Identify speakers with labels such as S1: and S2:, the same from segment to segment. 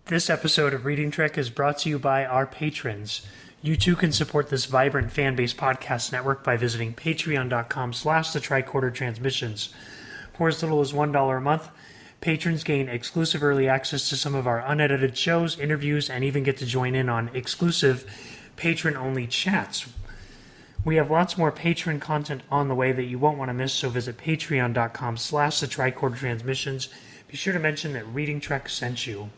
S1: This episode of Reading Trek is brought to you by our patrons. You too can support this vibrant fan-based podcast network by visiting patreon.com/the Tricorder Transmissions. For as little as $1 a month, patrons gain exclusive early access to some of our unedited shows, interviews, and even get to join in on exclusive patron-only chats. We have lots more patron content on the way that you won't want to miss, so visit patreon.com/the Tricorder Transmissions. Be sure to mention that Reading Trek sent you.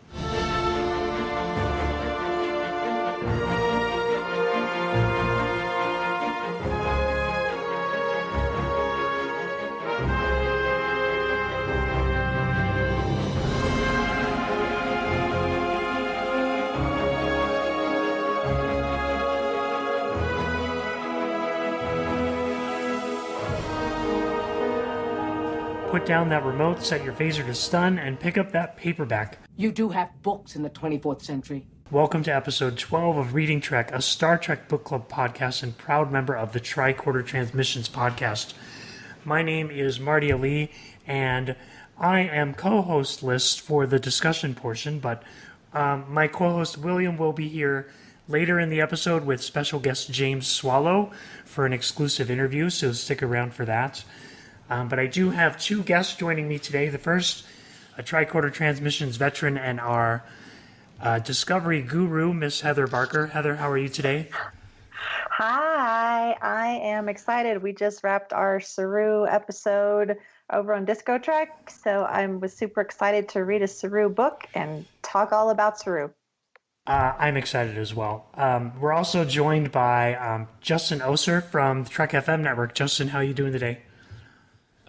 S1: Put down that remote, set your phaser to stun, and pick up that paperback.
S2: You do have books in the 24th century.
S1: Welcome to episode 12 of Reading Trek, a Star Trek book club podcast and proud member of the Tricorder Transmissions podcast. My name is Marty Ali, and I am co-host list for the discussion portion, but my co-host William will be here later in the episode with special guest James Swallow for an exclusive interview, so stick around for that. But I do have two guests joining me today. The first, a Tricorder Transmissions veteran and our Discovery guru, Miss Heather Barker. Heather, how are you today?
S3: Hi, I am excited. We just wrapped our Saru episode over on Disco Trek, so I was super excited to read a Saru book and talk all about Saru.
S1: I'm excited as well. We're also joined by Justin Oser from the Trek FM network. Justin, how are you doing today?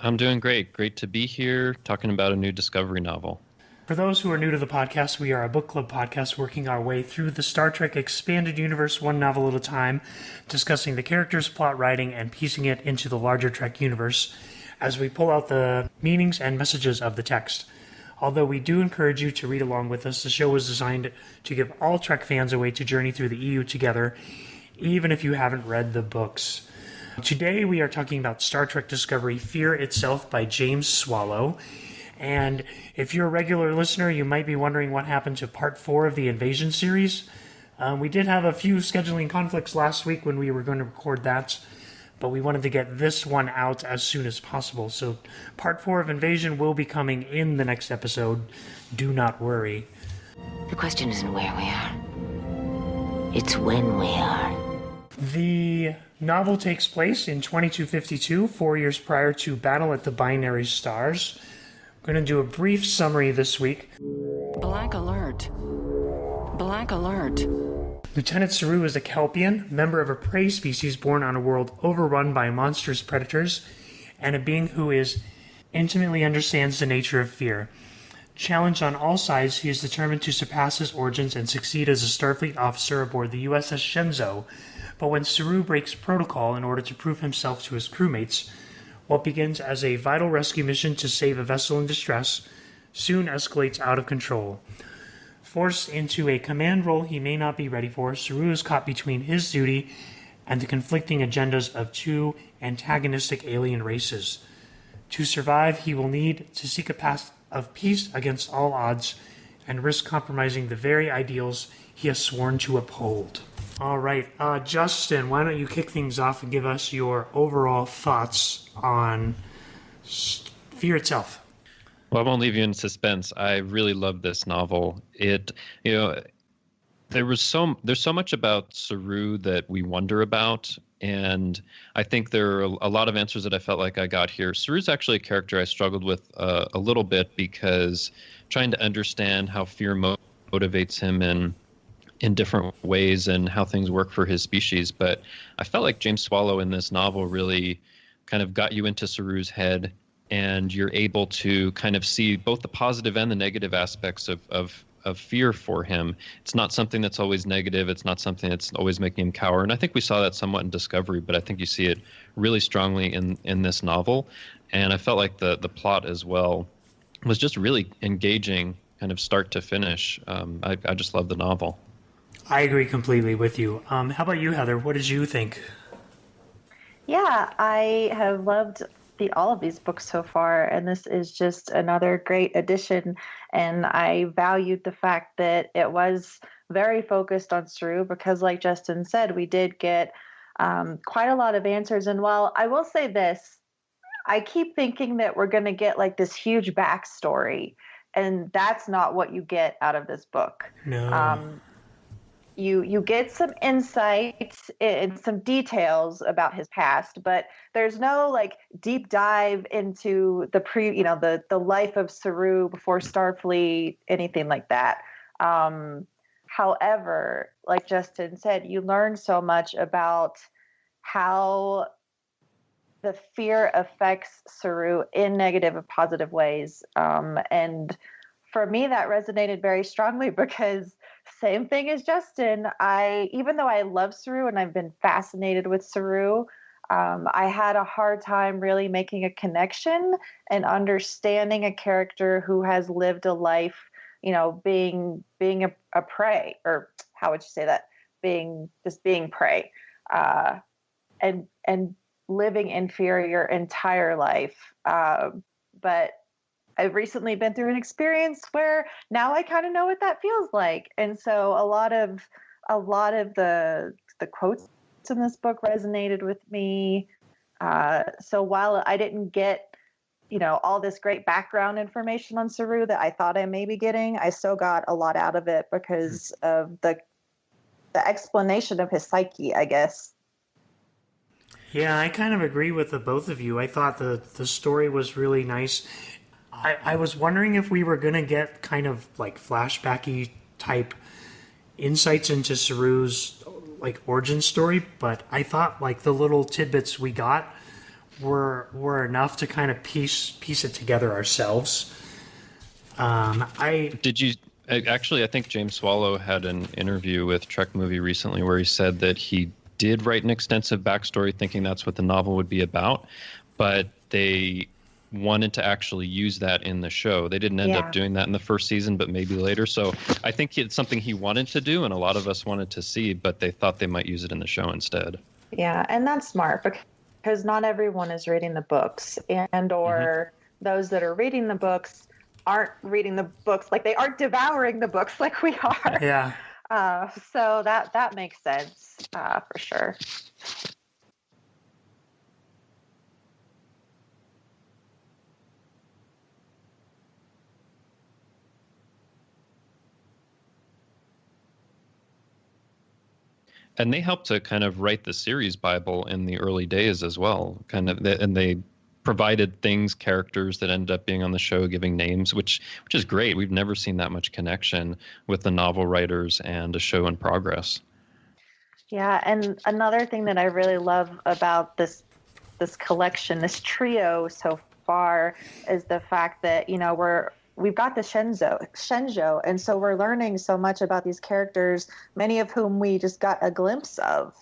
S4: I'm doing great. Great to be here talking about a new Discovery novel.
S1: For those who are new to the podcast, we are a book club podcast working our way through the Star Trek expanded universe one novel at a time, discussing the characters, plot writing, and piecing it into the larger Trek universe as we pull out the meanings and messages of the text. Although we do encourage you to read along with us, the show was designed to give all Trek fans a way to journey through the EU together, even if you haven't read the books. Today we are talking about Star Trek Discovery Fear Itself by James Swallow. And if you're a regular listener, you might be wondering what happened to part 4 of the Invasion series. We did have a few scheduling conflicts last week when we were going to record that, but we wanted to get this one out as soon as possible. So part 4 of Invasion will be coming in the next episode. Do not worry.
S5: The question isn't where we are. It's when we are.
S1: The novel takes place in 2252, 4 years prior to Battle at the Binary Stars. I'm going to do a brief summary this week.
S2: Black alert. Black alert.
S1: Lieutenant Saru is a Kelpian, member of a prey species born on a world overrun by monstrous predators, and a being who intimately understands the nature of fear. Challenged on all sides, he is determined to surpass his origins and succeed as a Starfleet officer aboard the USS Shenzhou. But when Saru breaks protocol in order to prove himself to his crewmates, what begins as a vital rescue mission to save a vessel in distress soon escalates out of control. Forced into a command role he may not be ready for, Saru is caught between his duty and the conflicting agendas of two antagonistic alien races. To survive, he will need to seek a path of peace against all odds and risk compromising the very ideals he has sworn to uphold. All right, Justin, why don't you kick things off and give us your overall thoughts on Fear Itself?
S4: Well, I won't leave you in suspense. I really love this novel. There's so much about Saru that we wonder about, and I think there are a lot of answers that I felt like I got here. Saru's actually a character I struggled with a little bit because trying to understand how fear motivates him in different ways and how things work for his species. But I felt like James Swallow in this novel really kind of got you into Saru's head, and you're able to kind of see both the positive and the negative aspects of fear for him. It's not something that's always negative. It's not something that's always making him cower. And I think we saw that somewhat in Discovery, but I think you see it really strongly in this novel. And I felt like the plot as well was just really engaging, kind of start to finish. I just love the novel.
S1: I agree completely with you. How about you, Heather? What did you think?
S3: Yeah, I have loved all of these books so far, and this is just another great addition. And I valued the fact that it was very focused on Saru because, like Justin said, we did get quite a lot of answers. And while I will say this, I keep thinking that we're going to get like this huge backstory, and that's not what you get out of this book.
S1: No.
S3: You get some insights and some details about his past, but there's no like deep dive into the life of Saru before Starfleet, anything like that. However, like Justin said, you learn so much about how the fear affects Saru in negative and positive ways. And for me, that resonated very strongly because same thing as Justin. Even though I love Saru and I've been fascinated with Saru, I had a hard time really making a connection and understanding a character who has lived a life, being a prey, or how would you say that? Being prey, and living in fear your entire life. But I've recently been through an experience where now I kind of know what that feels like. And so a lot of the quotes in this book resonated with me. So while I didn't get, all this great background information on Saru that I thought I may be getting, I still got a lot out of it because of the explanation of his psyche, I guess.
S1: Yeah, I kind of agree with the both of you. I thought the story was really nice. I was wondering if we were going to get kind of like flashbacky type insights into Saru's like origin story, but I thought like the little tidbits we got were enough to kind of piece it together ourselves. I
S4: think James Swallow had an interview with Trek Movie recently where he said that he did write an extensive backstory thinking that's what the novel would be about, but they wanted to actually use that in the show. They didn't end up doing that in the first season, but maybe later. So I think it's something he wanted to do and a lot of us wanted to see, but they thought they might use it in the show instead.
S3: Yeah, and that's smart because not everyone is reading the books, or those that are reading the books aren't reading the books, like they aren't devouring the books like we are.
S1: Yeah.
S3: So that makes sense for sure.
S4: And they helped to kind of write the series Bible in the early days as well. And they provided characters that ended up being on the show, giving names, which is great. We've never seen that much connection with the novel writers and a show in progress. Yeah,
S3: and another thing that I really love about this collection, this trio so far, is the fact that we've got the Shenzhou, and so we're learning so much about these characters, many of whom we just got a glimpse of.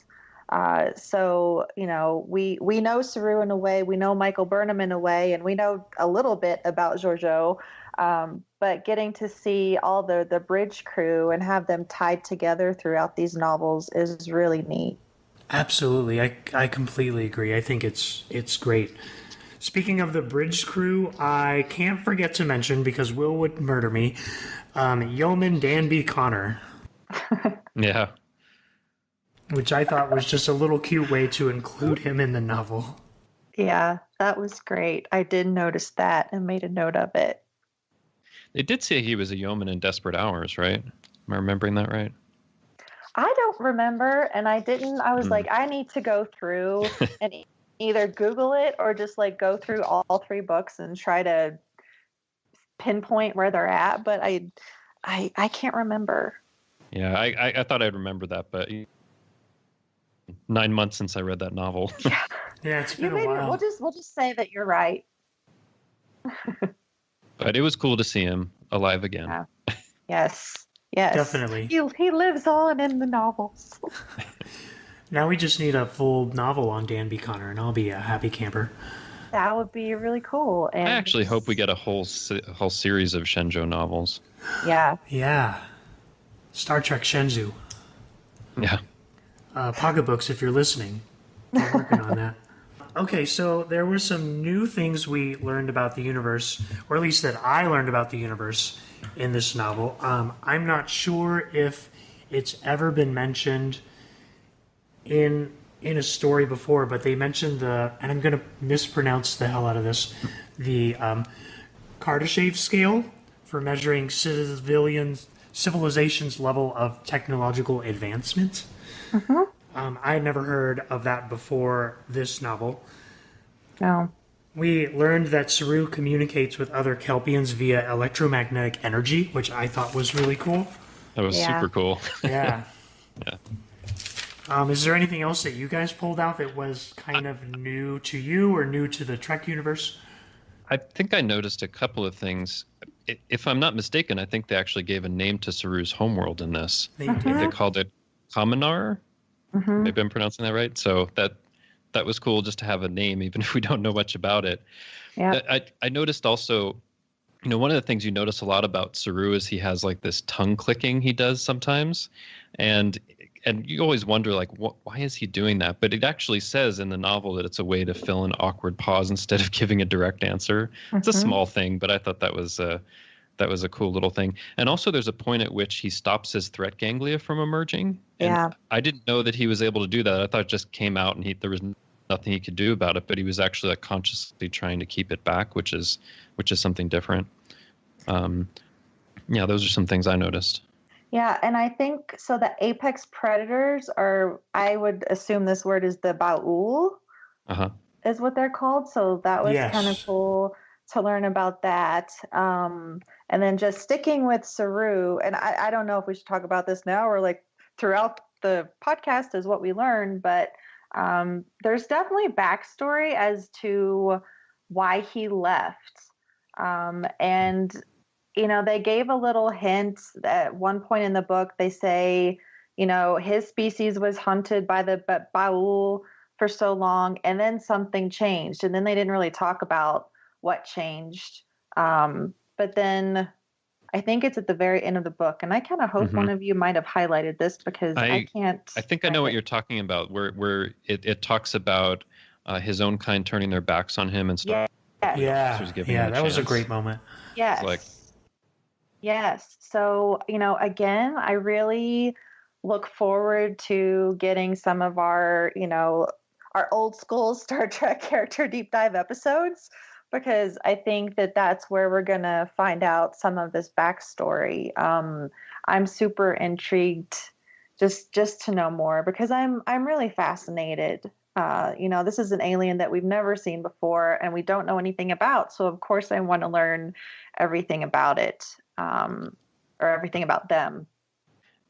S3: So we know Saru in a way, we know Michael Burnham in a way, and we know a little bit about Giorgio. But getting to see all the bridge crew and have them tied together throughout these novels is really neat.
S1: Absolutely. I completely agree. I think it's great. Speaking of the bridge crew, I can't forget to mention, because Will would murder me, Yeoman Danby Connor.
S4: Yeah.
S1: Which I thought was just a little cute way to include him in the novel.
S3: Yeah, that was great. I did notice that and made a note of it.
S4: They did say he was a yeoman in Desperate Hours, right? Am I remembering that right?
S3: I don't remember, and I didn't. I was like, I need to go through and either Google it or just like go through all three books and try to pinpoint where they're at, but I can't remember.
S4: Yeah, I thought I'd remember that, but 9 months since I read that novel.
S1: Yeah, it's been a while.
S3: We'll just say that you're right.
S4: But it was cool to see him alive again.
S3: Yeah. Yes.
S1: Definitely.
S3: He lives on in the novels.
S1: Now we just need a full novel on Danby Connor, and I'll be a happy camper.
S3: That would be really cool. And
S4: I actually hope we get a whole series of Shenzhou novels.
S3: Yeah.
S1: Yeah. Star Trek Shenzhou.
S4: Yeah.
S1: Pocketbooks, if you're listening. We're working on that. Okay, so there were some new things we learned about the universe, or at least that I learned about the universe in this novel. I'm not sure if it's ever been mentioned in a story before, but they mentioned and I'm going to mispronounce the hell out of this, the Kardashev scale for measuring civilization's level of technological advancement. I had never heard of that before this novel.
S3: No.
S1: We learned that Saru communicates with other Kelpians via electromagnetic energy, which I thought was really cool.
S4: That was super cool.
S1: Yeah.
S4: Yeah.
S1: Is there anything else that you guys pulled out that was kind of new to you or new to the Trek universe?
S4: I think I noticed a couple of things. If I'm not mistaken, I think they actually gave a name to Saru's homeworld in this.
S1: They did.
S4: They called it Kaminar. Maybe I'm pronouncing that right. So that was cool just to have a name, even if we don't know much about it.
S3: Yeah.
S4: I noticed also, one of the things you notice a lot about Saru is he has like this tongue clicking he does sometimes. And you always wonder, like, why is he doing that? But it actually says in the novel that it's a way to fill an awkward pause instead of giving a direct answer. It's a small thing, but I thought that was a cool little thing. And also there's a point at which he stops his threat ganglia from emerging. And
S3: Yeah.
S4: I didn't know that he was able to do that. I thought it just came out and there was nothing he could do about it, but he was actually like consciously trying to keep it back, which is something different. Those are some things I noticed.
S3: Yeah, and I think so the apex predators are, I would assume this word is the Baul, is what they're called. So that was kind of cool to learn about that. And then just sticking with Saru, and I don't know if we should talk about this now or like throughout the podcast is what we learned, but there's definitely backstory as to why he left. And they gave a little hint at one point in the book. They say, his species was hunted by the Baul for so long, and then something changed. And then they didn't really talk about what changed. But then I think it's at the very end of the book. And I kind of hope one of you might have highlighted this because I can't.
S4: I think I know what you're talking about, where it talks about his own kind turning their backs on him and stuff.
S1: Yeah, that was a great moment.
S3: Yes. Yes. So, again, I really look forward to getting some of our old school Star Trek character deep dive episodes, because I think that that's where we're going to find out some of this backstory. I'm super intrigued just to know more because I'm really fascinated. This is an alien that we've never seen before and we don't know anything about. So of course I want to learn everything about it, or everything about them.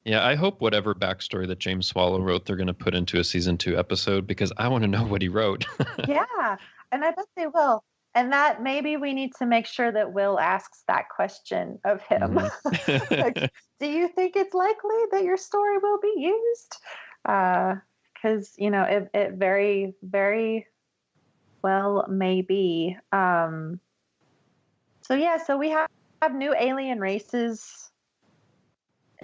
S4: Yeah, I hope whatever backstory that James Swallow wrote, they're going to put into a season 2 episode because I want to know what he wrote.
S3: Yeah, and I bet they will. And that maybe we need to make sure that Will asks that question of him. Like, do you think it's likely that your story will be used? Because, it very, very well may be. So we have new alien races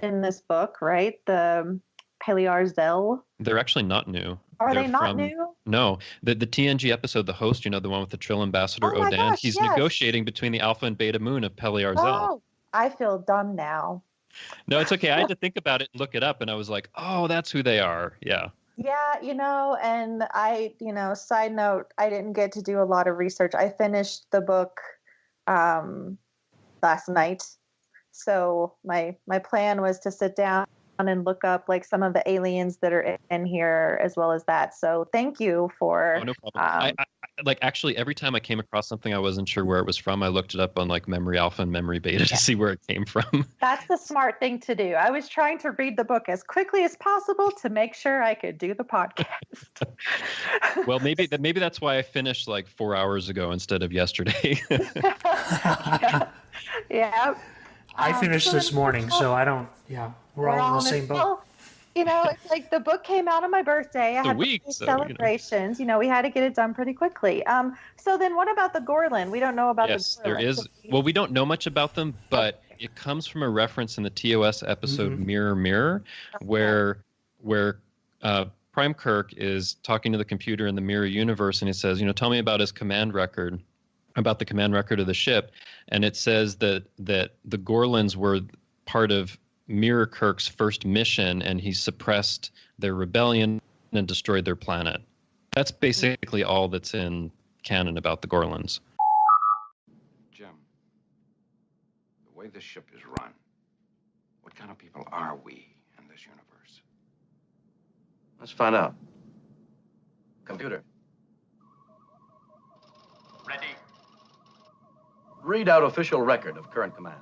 S3: in this book, right? The Palearzel.
S4: They're actually not new.
S3: Are they not new?
S4: No. The TNG episode, the host, the one with the Trill Ambassador Odan,
S3: gosh,
S4: he's
S3: yes.
S4: negotiating between the Alpha and Beta Moon of Palearzel.
S3: Oh, I feel dumb now.
S4: No, it's okay. I had to think about it and look it up, and I was like, oh, that's who they are. Yeah.
S3: Yeah, and I, side note, I didn't get to do a lot of research. I finished the book last night. So my plan was to sit down and look up like some of the aliens that are in here as well as that. So thank you for.
S4: Oh, no problem. I actually every time I came across something I wasn't sure where it was from, I looked it up on like Memory Alpha and Memory Beta to see where it came from.
S3: That's the smart thing to do. I was trying to read the book as quickly as possible to make sure I could do the podcast.
S4: Well, maybe that's why I finished like 4 hours ago instead of yesterday.
S3: Yeah.
S1: I finished this morning, so I don't. Yeah, we're all in the same boat.
S3: It's like the book came out on my birthday. I had celebrations. We had to get it done pretty quickly. So then, what about the Gorlin? We don't know about the Gorlin.
S4: Yes, there is. Well, we don't know much about them, but it comes from a reference in the TOS episode Mirror Mirror, where Prime Kirk is talking to the computer in the mirror universe, and he says, tell me about his command record, about the command record of the ship. And it says that the Gorlins were part of Mirror Kirk's first mission, and he suppressed their rebellion and destroyed their planet. That's basically all that's in canon about the Gorlins.
S6: Jim, the way this ship is run, what kind of people are we in this universe?
S7: Let's find out. Computer.
S8: Ready.
S7: Read out official record of current command.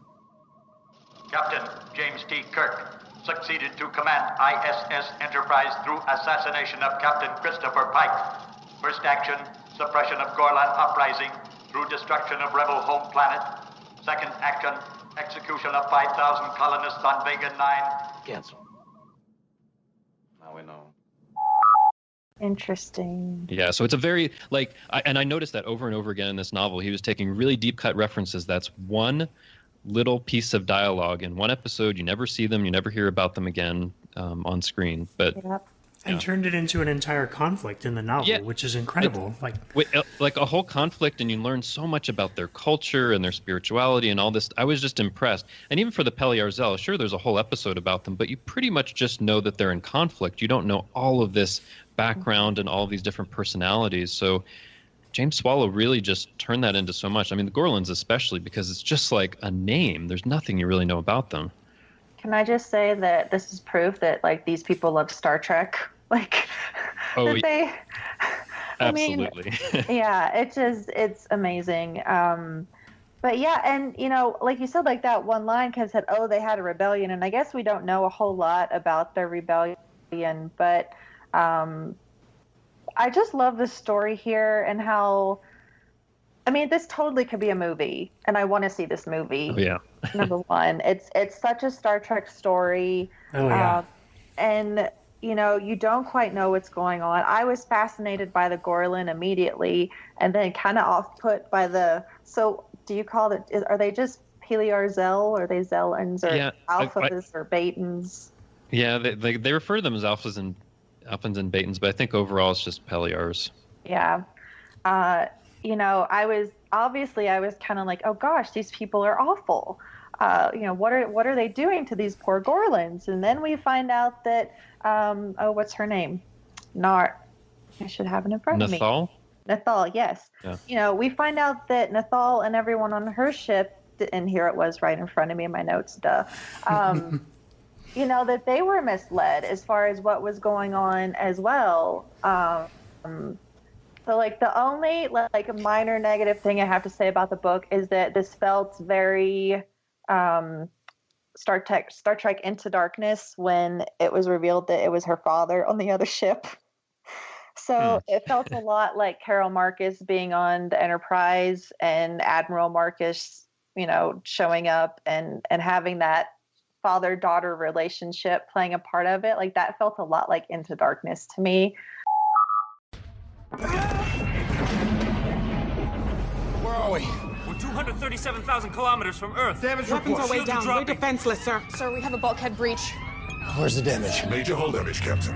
S8: Captain James T. Kirk succeeded to command ISS Enterprise through assassination of Captain Christopher Pike. First action, suppression of Gorlan uprising through destruction of rebel home planet. Second action, execution of 5,000 colonists on Vega 9.
S7: Cancel. Now we know.
S3: Interesting.
S4: Yeah, so it's a very, I noticed that over and over again in this novel. He was taking really deep cut references. That's one little piece of dialogue in one episode. You never see them. You never hear about them again on screen. But
S3: Yep.
S1: And turned it into an entire conflict in the novel, which is incredible.
S4: Like a whole conflict, and you learn so much about their culture and their spirituality and all this. I was just impressed. And even for the Peliarzel, sure, there's a whole episode about them, but you pretty much just know that they're in conflict. You don't know all of this background and all of these different personalities. So James Swallow really just turned that into so much. I mean, the Gorlins especially, because it's just like a name. There's nothing you really know about them.
S3: Can I just say that this is proof that these people love Star Trek? They.
S4: Absolutely.
S3: Yeah, it's amazing. But yeah, and like you said, that one line kind of said, "Oh, they had a rebellion," and I guess we don't know a whole lot about their rebellion, but I just love the story here and how. I mean, this totally could be a movie, and I want to see this movie.
S4: Oh, yeah.
S3: Number one, it's such a Star Trek story.
S1: Oh, yeah.
S3: And you don't quite know what's going on. I was fascinated by the Gorlin immediately, and then kind of off put by the. So, do you call it? Are they just Peliarzel, or are they Zellans, or Alphas, or Betans?
S4: Yeah, they refer to them as Alphas and Betans, but I think overall it's just Peliars.
S3: Yeah. I was kind of like, oh gosh, these people are awful. What are they doing to these poor Gorlins? And then we find out that, what's her name? I should have it in front of me. Nathal, yes.
S4: Yeah.
S3: We find out that Nathal and everyone on her ship, and here it was right in front of me in my notes, duh. That they were misled as far as what was going on as well. So, the only, minor negative thing I have to say about the book is that this felt very Star Trek Into Darkness when it was revealed that it was her father on the other ship. So it felt a lot like Carol Marcus being on the Enterprise and Admiral Marcus, showing up and having that father-daughter relationship playing a part of it. That felt a lot like Into Darkness to me.
S9: Where are we?
S10: We're 237,000 kilometers from Earth.
S9: Damage
S10: Weapons
S9: report.
S10: are way down. We're
S9: defenseless, sir.
S11: Sir, we have a bulkhead breach.
S9: Where's the damage?
S12: Major hull damage, Captain.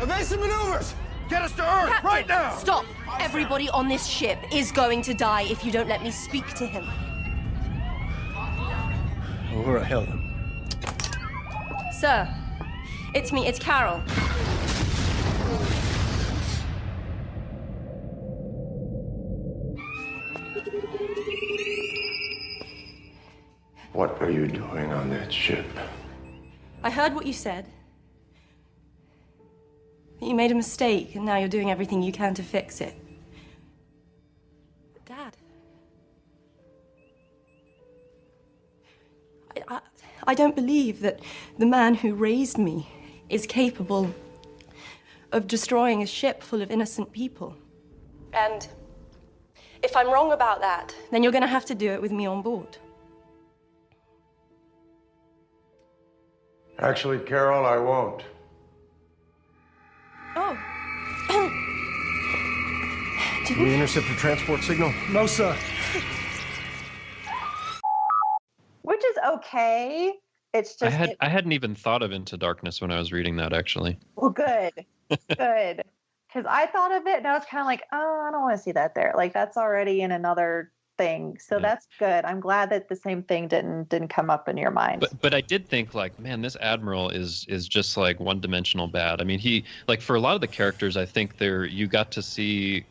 S9: Evasive maneuvers! Get us to Earth,
S11: Captain,
S9: right now!
S11: Stop! Everybody on this ship is going to die if you don't let me speak to him.
S9: Where the hell?
S11: Sir, it's me, it's Carol.
S12: What are you doing on that ship?
S11: I heard what you said. You made a mistake, and now you're doing everything you can to fix it. But Dad... I don't believe that the man who raised me is capable of destroying a ship full of innocent people. And if I'm wrong about that, then you're going to have to do it with me on board.
S12: Actually, Carol, I won't.
S11: Oh.
S9: Did we intercept the transport signal? No, sir.
S3: Which is okay. It's just
S4: I hadn't even thought of Into Darkness when I was reading that, actually.
S3: well, good, good. Because I thought of it and I was kind of like, oh, I don't want to see that there. Like that's already in another thing. So that's good. I'm glad that the same thing didn't come up in your mind.
S4: But I did think like, man, this admiral is just like one-dimensional bad. I mean, he like for a lot of the characters, I think you got to see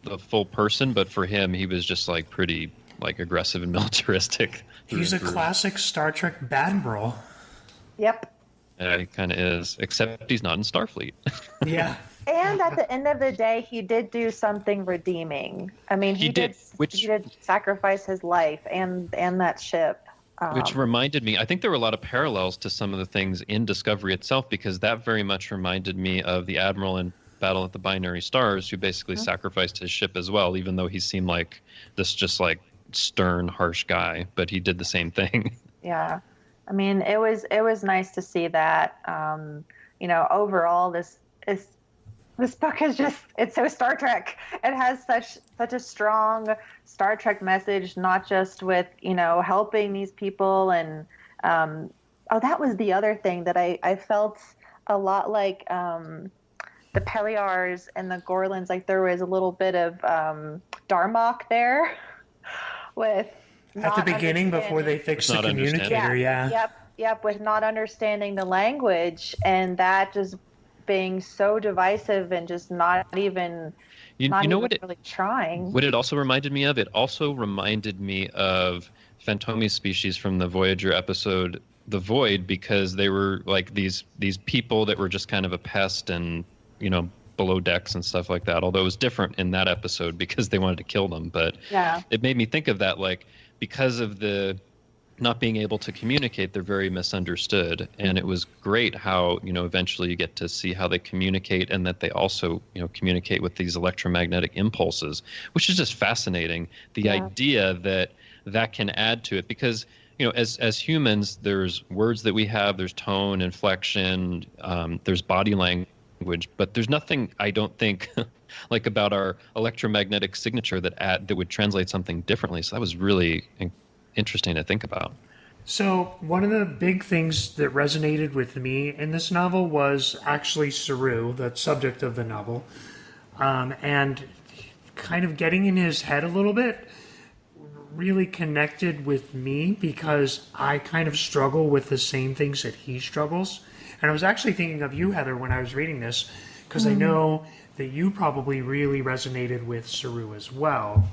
S4: the full person, but for him, he was just like pretty like aggressive and militaristic.
S1: He's a classic Star Trek Badmiral.
S3: Yep.
S4: Yeah, he kind of is, except he's not in Starfleet.
S1: Yeah.
S3: And at the end of the day, he did do something redeeming. I mean, he did sacrifice his life and that ship.
S4: Which reminded me, I think there were a lot of parallels to some of the things in Discovery itself, because that very much reminded me of the Admiral in Battle at the Binary Stars, who basically sacrificed his ship as well, even though he seemed like this just like stern, harsh guy, but he did the same thing.
S3: Yeah. I mean, it was nice to see that. Overall, this book is it's so Star Trek. It has such a strong Star Trek message, not just with, helping these people. And, that was the other thing that I felt a lot like, the Peliars and the Gorlins, like there was a little bit of, Darmok there with
S1: at the beginning before they fixed the communicator.
S3: Yep. With not understanding the language and that just being so divisive and just not even really trying.
S4: What it also reminded me of? It also reminded me of Fantomi's species from the Voyager episode The Void, because they were like these people that were just kind of a pest and, below decks and stuff like that. Although it was different in that episode because they wanted to kill them. But it made me think of that, like, because of the not being able to communicate, they're very misunderstood. And it was great how, eventually you get to see how they communicate, and that they also, communicate with these electromagnetic impulses, which is just fascinating. The idea that can add to it, because, as humans, there's words that we have, there's tone, inflection, there's body language, but there's nothing, I don't think, like about our electromagnetic signature that would translate something differently. So that was really interesting to think about.
S1: So one of the big things that resonated with me in this novel was actually Saru, the subject of the novel, and kind of getting in his head a little bit really connected with me, because I kind of struggle with the same things that he struggles. And I was actually thinking of you, Heather, when I was reading this, because I know that you probably really resonated with Saru as well.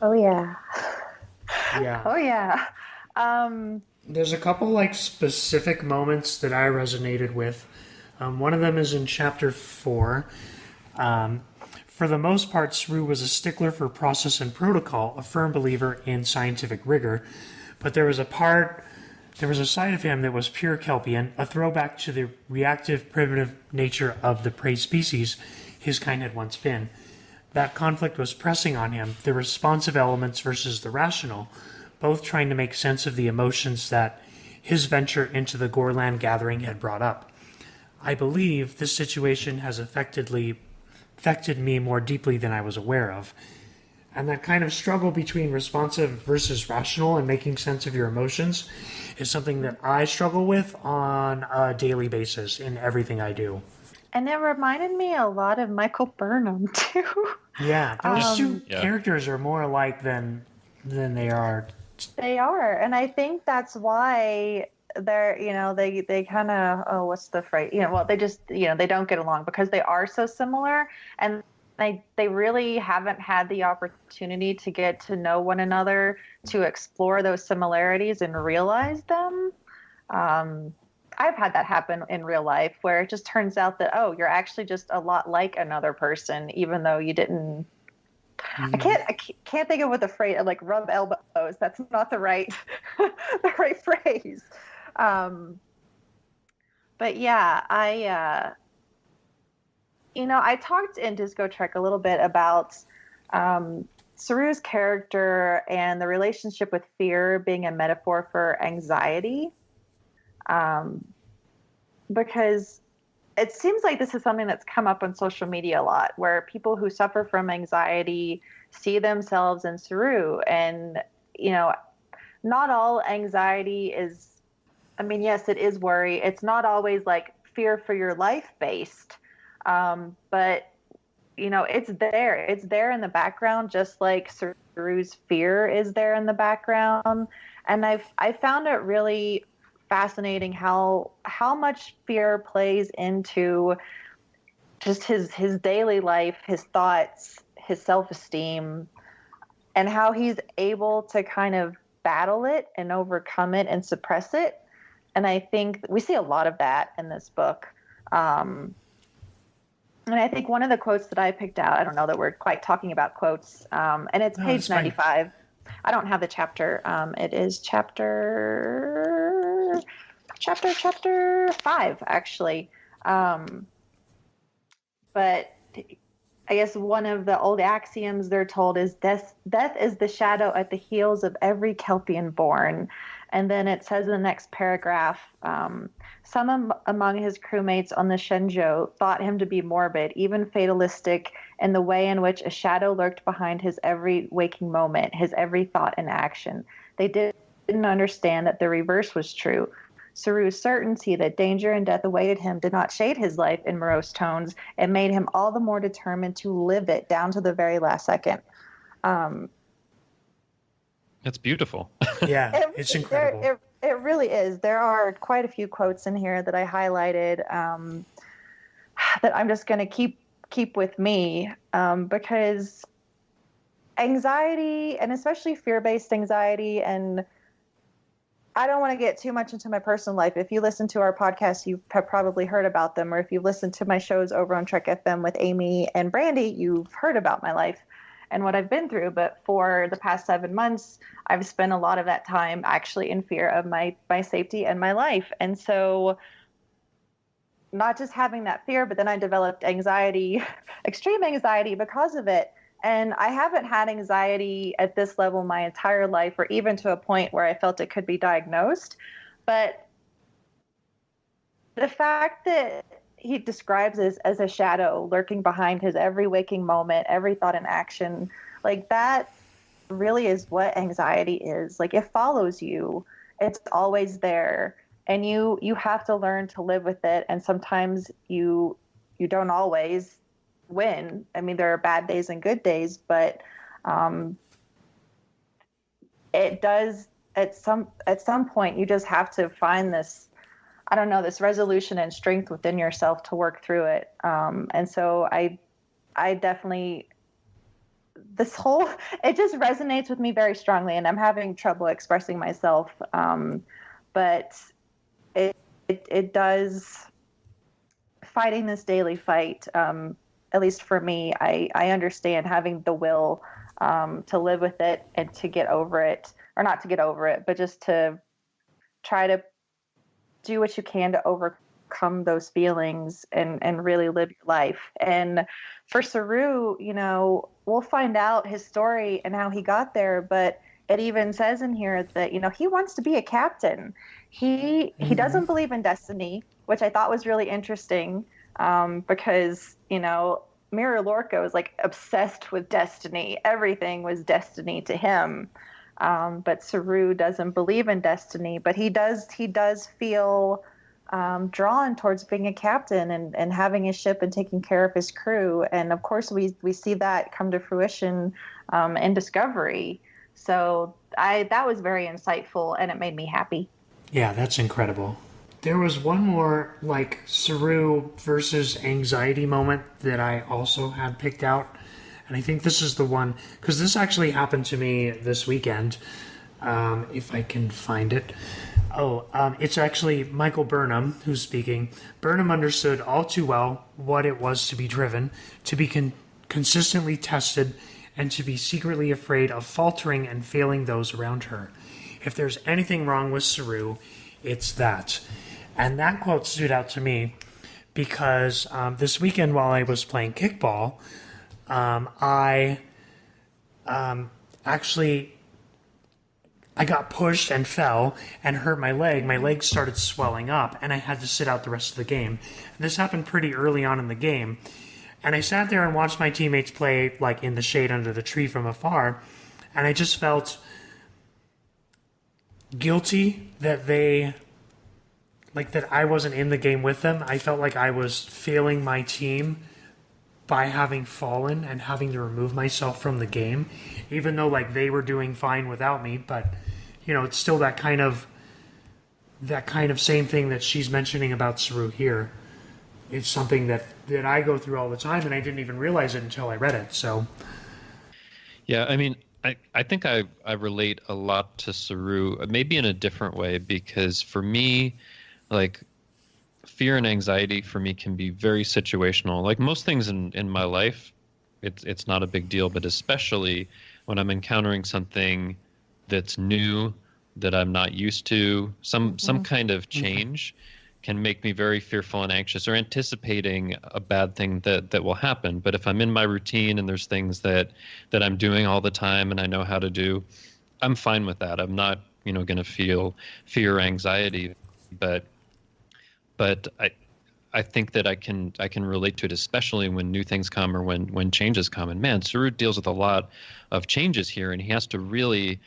S3: Oh, yeah.
S1: Yeah.
S3: Oh, yeah.
S1: There's a couple specific moments that I resonated with. One of them is in chapter 4. For the most part, Saru was a stickler for process and protocol, a firm believer in scientific rigor. But there was a side of him that was pure Kelpian, a throwback to the reactive, primitive nature of the prey species his kind had once been. That conflict was pressing on him, the responsive elements versus the rational, both trying to make sense of the emotions that his venture into the Gorland gathering had brought up. I believe this situation has affected me more deeply than I was aware of. And that kind of struggle between responsive versus rational and making sense of your emotions is something that I struggle with on a daily basis in everything I do.
S3: And it reminded me a lot of Michael Burnham, too.
S1: Yeah, those two characters are more alike than they are.
S3: They are, and I think that's why they're, they kind of, what's the phrase? They just, they don't get along because they are so similar, and they really haven't had the opportunity to get to know one another, to explore those similarities and realize them. I've had that happen in real life, where it just turns out that, you're actually just a lot like another person, even though you didn't. I can't think of what the phrase, like rub elbows. That's not the right phrase. But yeah, I talked in Disco Trek a little bit about Saru's character and the relationship with fear being a metaphor for anxiety. Because it seems like this is something that's come up on social media a lot, where people who suffer from anxiety see themselves in Saru. And, not all anxiety is I mean, yes, it is worry. It's not always like fear for your life based, but it's there. It's there in the background, just like Saru's fear is there in the background. And I found it really fascinating how much fear plays into just his daily life, his thoughts, his self-esteem, and how he's able to kind of battle it and overcome it and suppress it. And I think we see a lot of that in this book. And I think one of the quotes that I picked out, I don't know that we're quite talking about quotes, and it's page 95. I don't have the chapter. It is chapter 5, actually. But I guess one of the old axioms they're told is death is the shadow at the heels of every Kelpian born. And then it says in the next paragraph, some among his crewmates on the Shenzhou thought him to be morbid, even fatalistic, in the way in which a shadow lurked behind his every waking moment, his every thought and action. They didn't understand that the reverse was true. Saru's certainty that danger and death awaited him did not shade his life in morose tones. It made him all the more determined to live it down to the very last second.
S4: It's beautiful.
S1: Yeah, it's incredible.
S3: It really is. There are quite a few quotes in here that I highlighted that I'm just going to keep with me because anxiety, and especially fear-based anxiety, and I don't want to get too much into my personal life. If you listen to our podcast, you have probably heard about them, or if you've listened to my shows over on Trek FM with Amy and Brandy, you've heard about my life and what I've been through. But for the past 7 months, I've spent a lot of that time actually in fear of my safety and my life. And so not just having that fear, but then I developed anxiety, extreme anxiety because of it. And I haven't had anxiety at this level my entire life, or even to a point where I felt it could be diagnosed. But the fact that he describes this as a shadow lurking behind his every waking moment, every thought and action, like that really is what anxiety is. Like, it follows you. It's always there. And you have to learn to live with it. And sometimes you don't always win. I mean, there are bad days and good days, but it does at some point you just have to find this, I don't know, this resolution and strength within yourself to work through it. And so I definitely, it just resonates with me very strongly, and I'm having trouble expressing myself. But it does, fighting this daily fight, at least for me, I understand having the will to live with it and to get over it, or not to get over it, but just to try to do what you can to overcome those feelings and really live your life. And for Saru, we'll find out his story and how he got there, but it even says in here that, he wants to be a captain. He doesn't believe in destiny, which I thought was really interesting. Because, Mirror Lorca was like obsessed with destiny. Everything was destiny to him. But Saru doesn't believe in destiny, but he does feel drawn towards being a captain and having a ship and taking care of his crew. And of course we see that come to fruition in Discovery. So that was very insightful, and it made me happy.
S1: Yeah, that's incredible. There was one more, like, Saru versus anxiety moment that I also had picked out. And I think this is the one, because this actually happened to me this weekend, if I can find it. It's actually Michael Burnham who's speaking. Burnham understood all too well what it was to be driven, to be consistently tested, and to be secretly afraid of faltering and failing those around her. If there's anything wrong with Saru, it's that. And that quote stood out to me because this weekend while I was playing kickball, I got pushed and fell and hurt my leg. My leg started swelling up, and I had to sit out the rest of the game. And this happened pretty early on in the game. And I sat there and watched my teammates play, like, in the shade under the tree from afar, and I just felt guilty that they like that I wasn't in the game with them. I felt like I was failing my team by having fallen and having to remove myself from the game, even though like they were doing fine without me. But it's still that kind of same thing that she's mentioning about Saru here. It's something that I go through all the time, and I didn't even realize it until I read it. So
S4: yeah, I mean, I think I relate a lot to Saru, maybe in a different way, because for me, like, fear and anxiety for me can be very situational. Like most things in my life, it's not a big deal, but especially when I'm encountering something that's new, that I'm not used to, some kind of change can make me very fearful and anxious, or anticipating a bad thing that will happen. But if I'm in my routine and there's things that I'm doing all the time and I know how to do, I'm fine with that. I'm not, going to feel fear or anxiety, but I think that I can relate to it, especially when new things come or when changes come. And man, Saru deals with a lot of changes here, and he has to really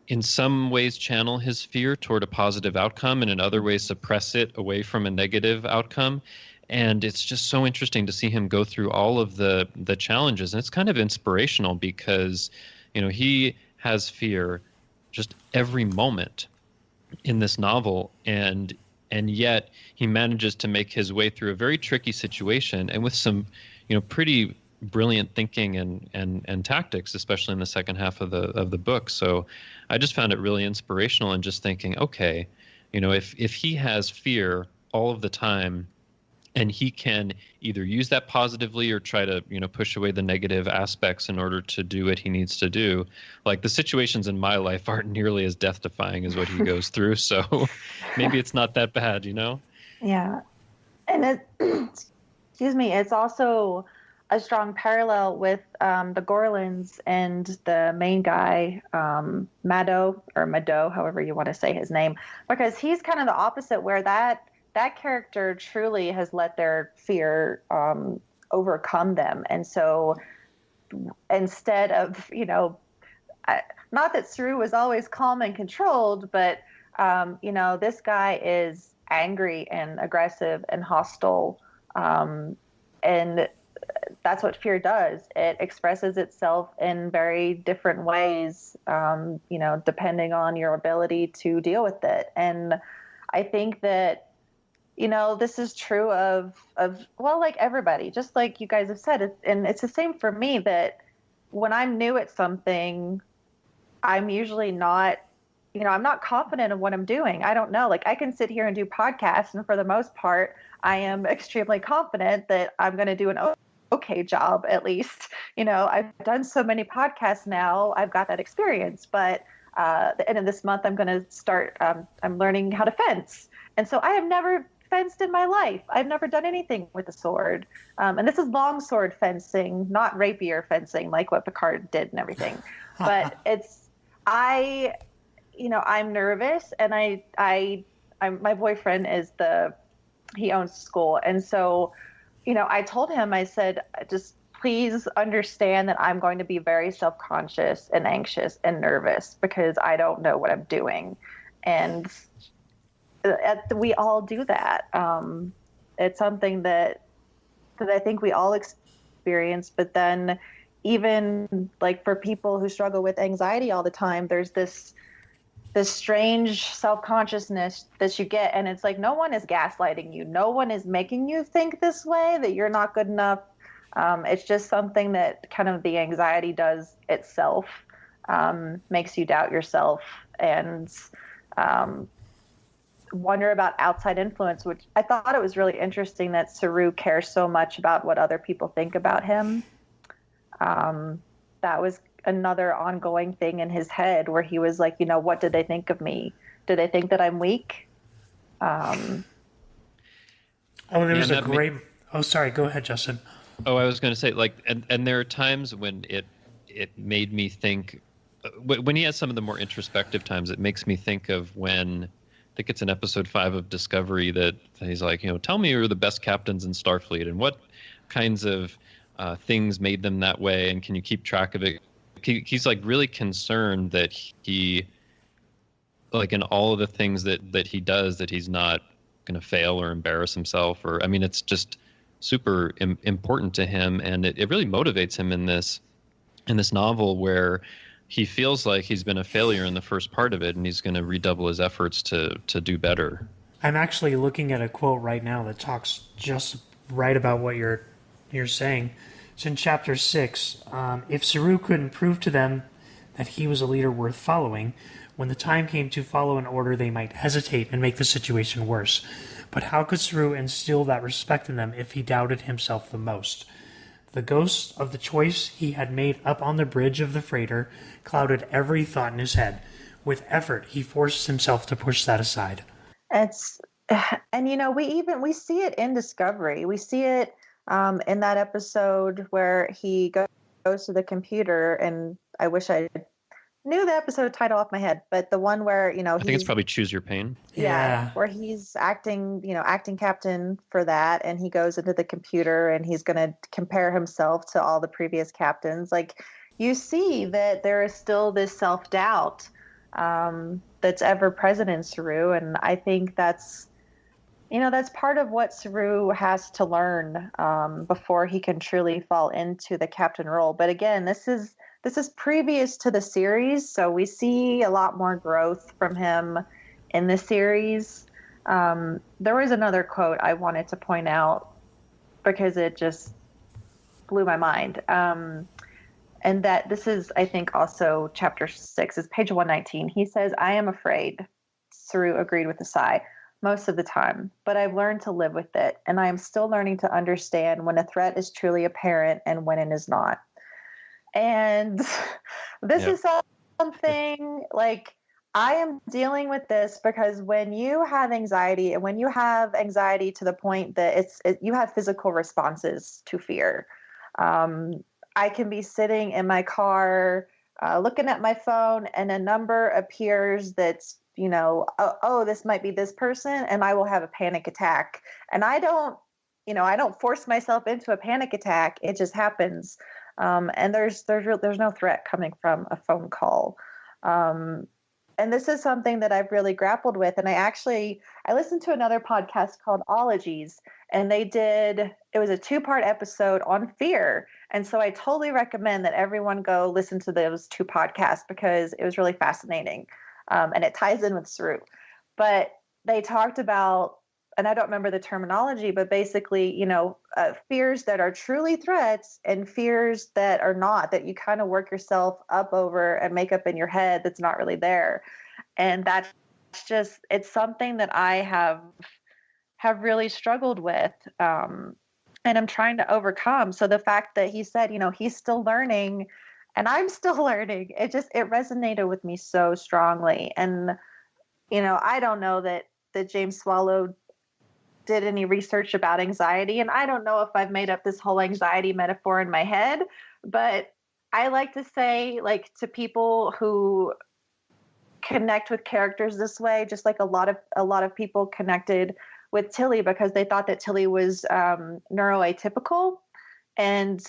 S4: in some ways channel his fear toward a positive outcome, and in other ways suppress it away from a negative outcome. And it's just so interesting to see him go through all of the challenges. And it's kind of inspirational because, he has fear just every moment in this novel, and yet he manages to make his way through a very tricky situation, and with some, pretty brilliant thinking and tactics, especially in the second half of the book. So I just found it really inspirational, and just thinking, okay, if he has fear all of the time, and he can either use that positively or try to, push away the negative aspects in order to do what he needs to do. Like the situations in my life aren't nearly as death-defying as what he goes through. So maybe it's not that bad,
S3: Yeah. And excuse me, it's also a strong parallel with the Gorlins and the main guy, Mado, however you want to say his name, because he's kind of the opposite, where that character truly has let their fear overcome them. And so instead of, not that Saru was always calm and controlled, but, this guy is angry and aggressive and hostile. And that's what fear does. It expresses itself in very different ways, depending on your ability to deal with it. And I think that, this is true of like everybody, just like you guys have said. And it's the same for me, that when I'm new at something, I'm usually not, I'm not confident in what I'm doing. I don't know. Like I can sit here and do podcasts, and for the most part, I am extremely confident that I'm going to do an okay job, at least. I've done so many podcasts now, I've got that experience. But the end of this month, I'm going to start, I'm learning how to fence. And so I have never fenced in my life. I've never done anything with a sword. And this is long sword fencing, not rapier fencing, like what Picard did and everything. But I'm nervous, and my boyfriend he owns school. And so, I told him, I said, just please understand that I'm going to be very self-conscious and anxious and nervous because I don't know what I'm doing. And we all do that. It's something that I think we all experience, but then even like for people who struggle with anxiety all the time, there's this strange self-consciousness that you get, and it's like no one is gaslighting you. No one is making you think this way, that you're not good enough. It's just something that kind of the anxiety does itself, makes you doubt yourself and wonder about outside influence, which I thought it was really interesting that Saru cares so much about what other people think about him. That was another ongoing thing in his head where he was like, what did they think of me? Do they think that I'm weak?
S1: There was a great... Oh, sorry. Go ahead, Justin.
S4: Oh, I was going to say, like, and there are times when it made me think, when he has some of the more introspective times, it makes me think of when, I think it's in episode 5 of Discovery, that he's like, tell me who are the best captains in Starfleet and what kinds of things made them that way, and can you keep track of it? He's like really concerned that he like in all of the things that he does, that he's not going to fail or embarrass himself, or I mean, it's just super important to him, and it really motivates him in this novel where he feels like he's been a failure in the first part of it, and he's going to redouble his efforts to do better.
S1: I'm actually looking at a quote right now that talks just right about what you're saying. It's in chapter 6. If Saru couldn't prove to them that he was a leader worth following, when the time came to follow an order, they might hesitate and make the situation worse. But how could Saru instill that respect in them if he doubted himself the most? The ghost of the choice he had made up on the bridge of the freighter clouded every thought in his head. With effort, he forced himself to push that aside.
S3: And we see it in Discovery. We see it in that episode where he goes to the computer, and I wish I knew the episode title off my head, but the one where,
S4: I think it's probably Choose Your Pain.
S3: Yeah, where he's acting captain for that, and he goes into the computer and he's going to compare himself to all the previous captains. Like, you see that there is still this self-doubt that's ever present in Saru, and I think that's part of what Saru has to learn before he can truly fall into the captain role. But again, this is previous to the series, so we see a lot more growth from him in the series. There was another quote I wanted to point out because it just blew my mind. And that this is, I think, also chapter 6, is page 119. He says, "I am afraid," Saru agreed with a sigh, "most of the time, but I've learned to live with it, and I am still learning to understand when a threat is truly apparent and when it is not." And this is something, like, I am dealing with this because when you have anxiety, and when you have anxiety to the point that you have physical responses to fear. I can be sitting in my car looking at my phone, and a number appears that's, this might be this person, and I will have a panic attack. And I don't force myself into a panic attack. It just happens. And there's no threat coming from a phone call. And this is something that I've really grappled with. And I listened to another podcast called Ologies, and it was a 2-part episode on fear. And so I totally recommend that everyone go listen to those 2 podcasts because it was really fascinating. And it ties in with Saru. But they talked about, and I don't remember the terminology, but basically, fears that are truly threats and fears that are not, that you kind of work yourself up over and make up in your head that's not really there. And that's just, it's something that I have really struggled with, and I'm trying to overcome. So the fact that he said, he's still learning and I'm still learning, it resonated with me so strongly. And, I don't know that James Swallow did any research about anxiety, and I don't know if I've made up this whole anxiety metaphor in my head, but I like to say, like, to people who connect with characters this way, just like a lot of people connected with Tilly because they thought that Tilly was neuroatypical. And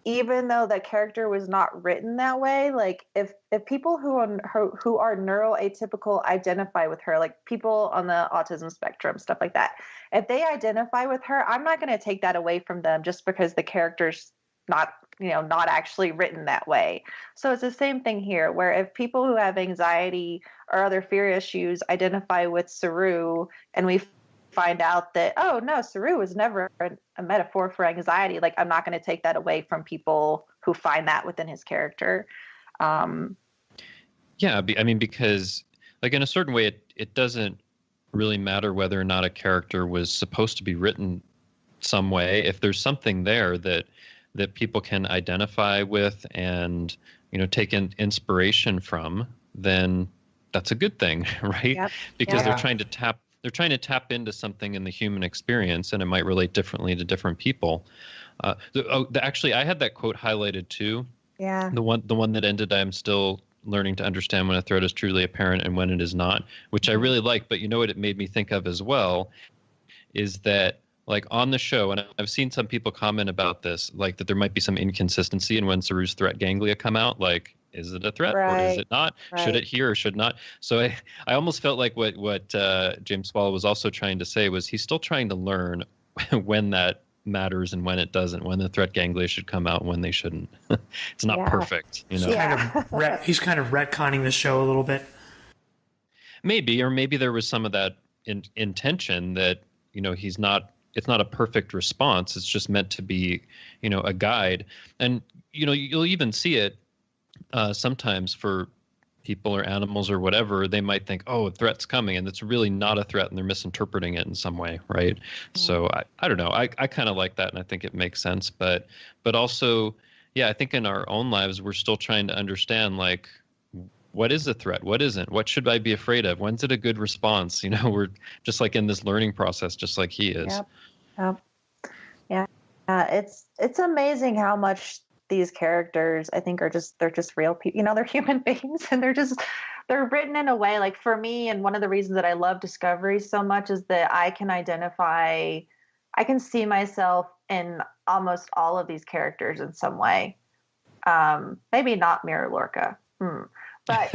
S3: even though that character was not written that way, like, if people who are neuroatypical identify with her, like people on the autism spectrum, stuff like that, if they identify with her, I'm not going to take that away from them just because the character's not actually written that way. So it's the same thing here, where if people who have anxiety or other fear issues identify with Saru, and we find out that, oh no, Saru was never a metaphor for anxiety, like, I'm not going to take that away from people who find that within his character.
S4: Because, like, in a certain way, it doesn't really matter whether or not a character was supposed to be written some way. If there's something there that people can identify with and, take inspiration from, then that's a good thing, right?
S3: Yep.
S4: Because they're trying to tap into something in the human experience, and it might relate differently to different people. Actually, I had that quote highlighted too.
S3: Yeah.
S4: The one that ended, "I am still learning to understand when a threat is truly apparent and when it is not," which I really like. But what it made me think of as well is that, like, on the show, and I've seen some people comment about this, like, that there might be some inconsistency in when Saru's threat ganglia come out. Like, is it a threat or is
S3: Right.
S4: it not? Should it hear or should not? So I almost felt like what James Swallow was also trying to say was he's still trying to learn when that matters and when it doesn't, when the threat ganglia should come out and when they shouldn't. It's not perfect, you know.
S1: He's kind of retconning the show a little bit.
S4: Maybe there was some of that intention that, you know, it's not a perfect response. It's just meant to be, you know, a guide. And, you know, you'll even see it sometimes for people or animals or whatever. They might think, oh, a threat's coming, and it's really not a threat, and they're misinterpreting it in some way, right? So I don't know. I kind of like that, and I think it makes sense. But also, yeah, I think in our own lives, we're still trying to understand, like, what is a threat? What isn't? What should I be afraid of? When's it a good response? You know, we're just like in this learning process, just like he is.
S3: Yep. Yeah. It's amazing how much these characters, I think, they're just real people. You know, they're human beings, and they're written in a way, like, for me, and one of the reasons that I love Discovery so much is that I can see myself in almost all of these characters in some way. Maybe not Mira Lorca. But,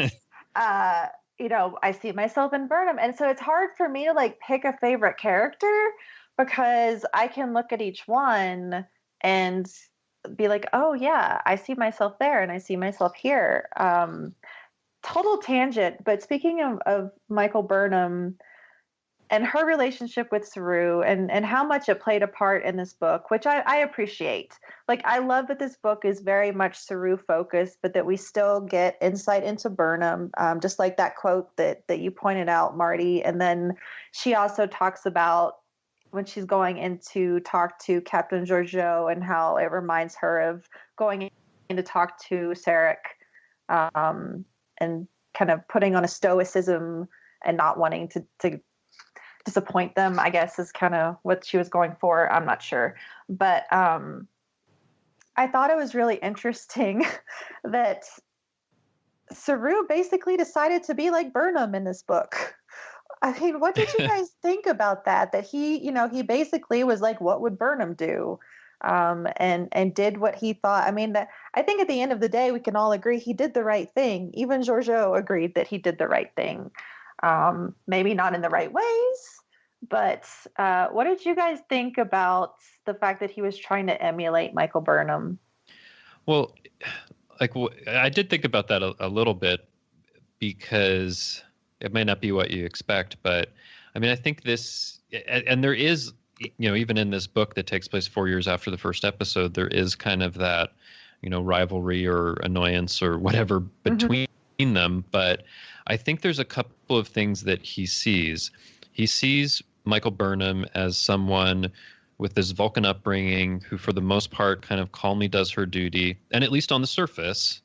S3: you know, I see myself in Burnham. And so it's hard for me to, like, pick a favorite character because I can look at each one and be like, oh, yeah, I see myself there and I see myself here. Total tangent. But speaking of Michael Burnham and her relationship with Saru and how much it played a part in this book, which I appreciate. Like, I love that this book is very much Saru focused, but that we still get insight into Burnham, just like that quote that you pointed out, Marty. And then she also talks about when she's going in to talk to Captain Georgiou and how it reminds her of going in to talk to Sarek, and kind of putting on a stoicism and not wanting to disappoint them, I guess, is kind of what she was going for. I'm not sure. But I thought it was really interesting that Saru basically decided to be like Burnham in this book. I mean, what did you guys think about that? That he basically was like, what would Burnham do? And did what he thought. I mean, I think at the end of the day, we can all agree he did the right thing. Even Georgiou agreed that he did the right thing. Maybe not in the right ways, but what did you guys think about the fact that he was trying to emulate Michael Burnham?
S4: Well, like, I did think about that a little bit because it might not be what you expect, but I mean, I think this, and there is, you know, even in this book that takes place 4 years after the first episode, there is kind of that, you know, rivalry or annoyance or whatever between them. But I think there's a couple of things that he sees. He sees Michael Burnham as someone with this Vulcan upbringing who, for the most part, kind of calmly does her duty, and at least on the surface,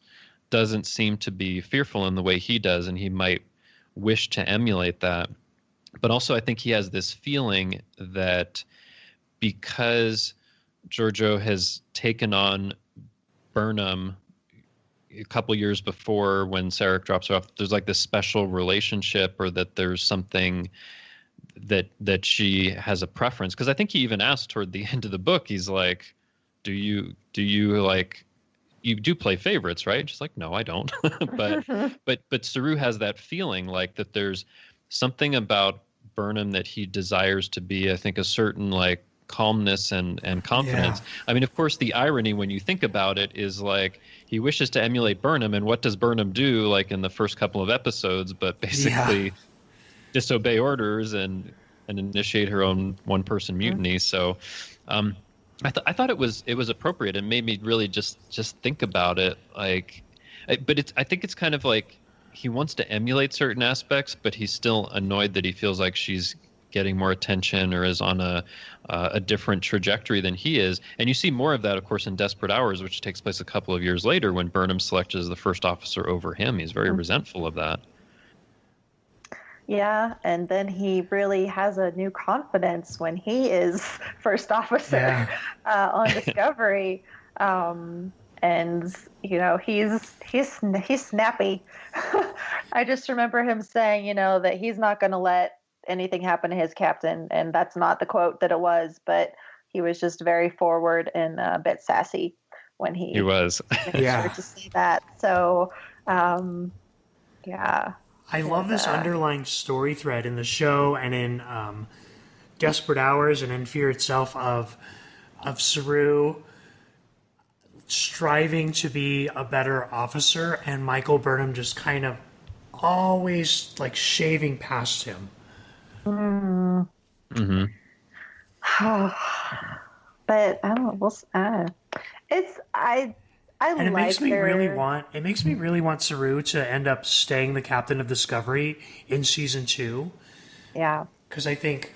S4: doesn't seem to be fearful in the way he does, and he might wish to emulate that. But also, I think he has this feeling that because Georgiou has taken on Burnham a couple years before when Sarek drops her off, there's like this special relationship, or that there's something that she has a preference. Because I think he even asked toward the end of the book, he's like, do you like, you do play favorites, right? She's like, no, I don't. but Saru has that feeling like that there's something about Burnham that he desires to be, I think, a certain like calmness and confidence. Yeah. I mean, of course, the irony when you think about it is like he wishes to emulate Burnham, and what does Burnham do like in the first couple of episodes but basically disobey orders and initiate her own one-person mutiny. So I thought it was appropriate and made me really just think about it. Like, but I think it's kind of like he wants to emulate certain aspects, but he's still annoyed that he feels like she's getting more attention or is on a different trajectory than he is. And you see more of that, of course, in Desperate Hours, which takes place a couple of years later when Burnham selected as the first officer over him. He's very resentful of that.
S3: Yeah, and then he really has a new confidence when he is first officer on Discovery. And you know, he's snappy. I just remember him saying, you know, that he's not going to let anything happen to his captain, and that's not the quote that it was, but he was just very forward and a bit sassy. when he
S4: was.
S3: started to say that. So, yeah.
S1: I love this underlying story thread in the show and in Desperate Hours and in Fear itself of Saru striving to be a better officer and Michael Burnham just kind of always like shaving past him.
S4: Mm-hmm.
S3: But I don't know. It's
S1: and it
S3: like
S1: makes me really want Saru to end up staying the captain of Discovery in season 2.
S3: Yeah.
S1: Because I think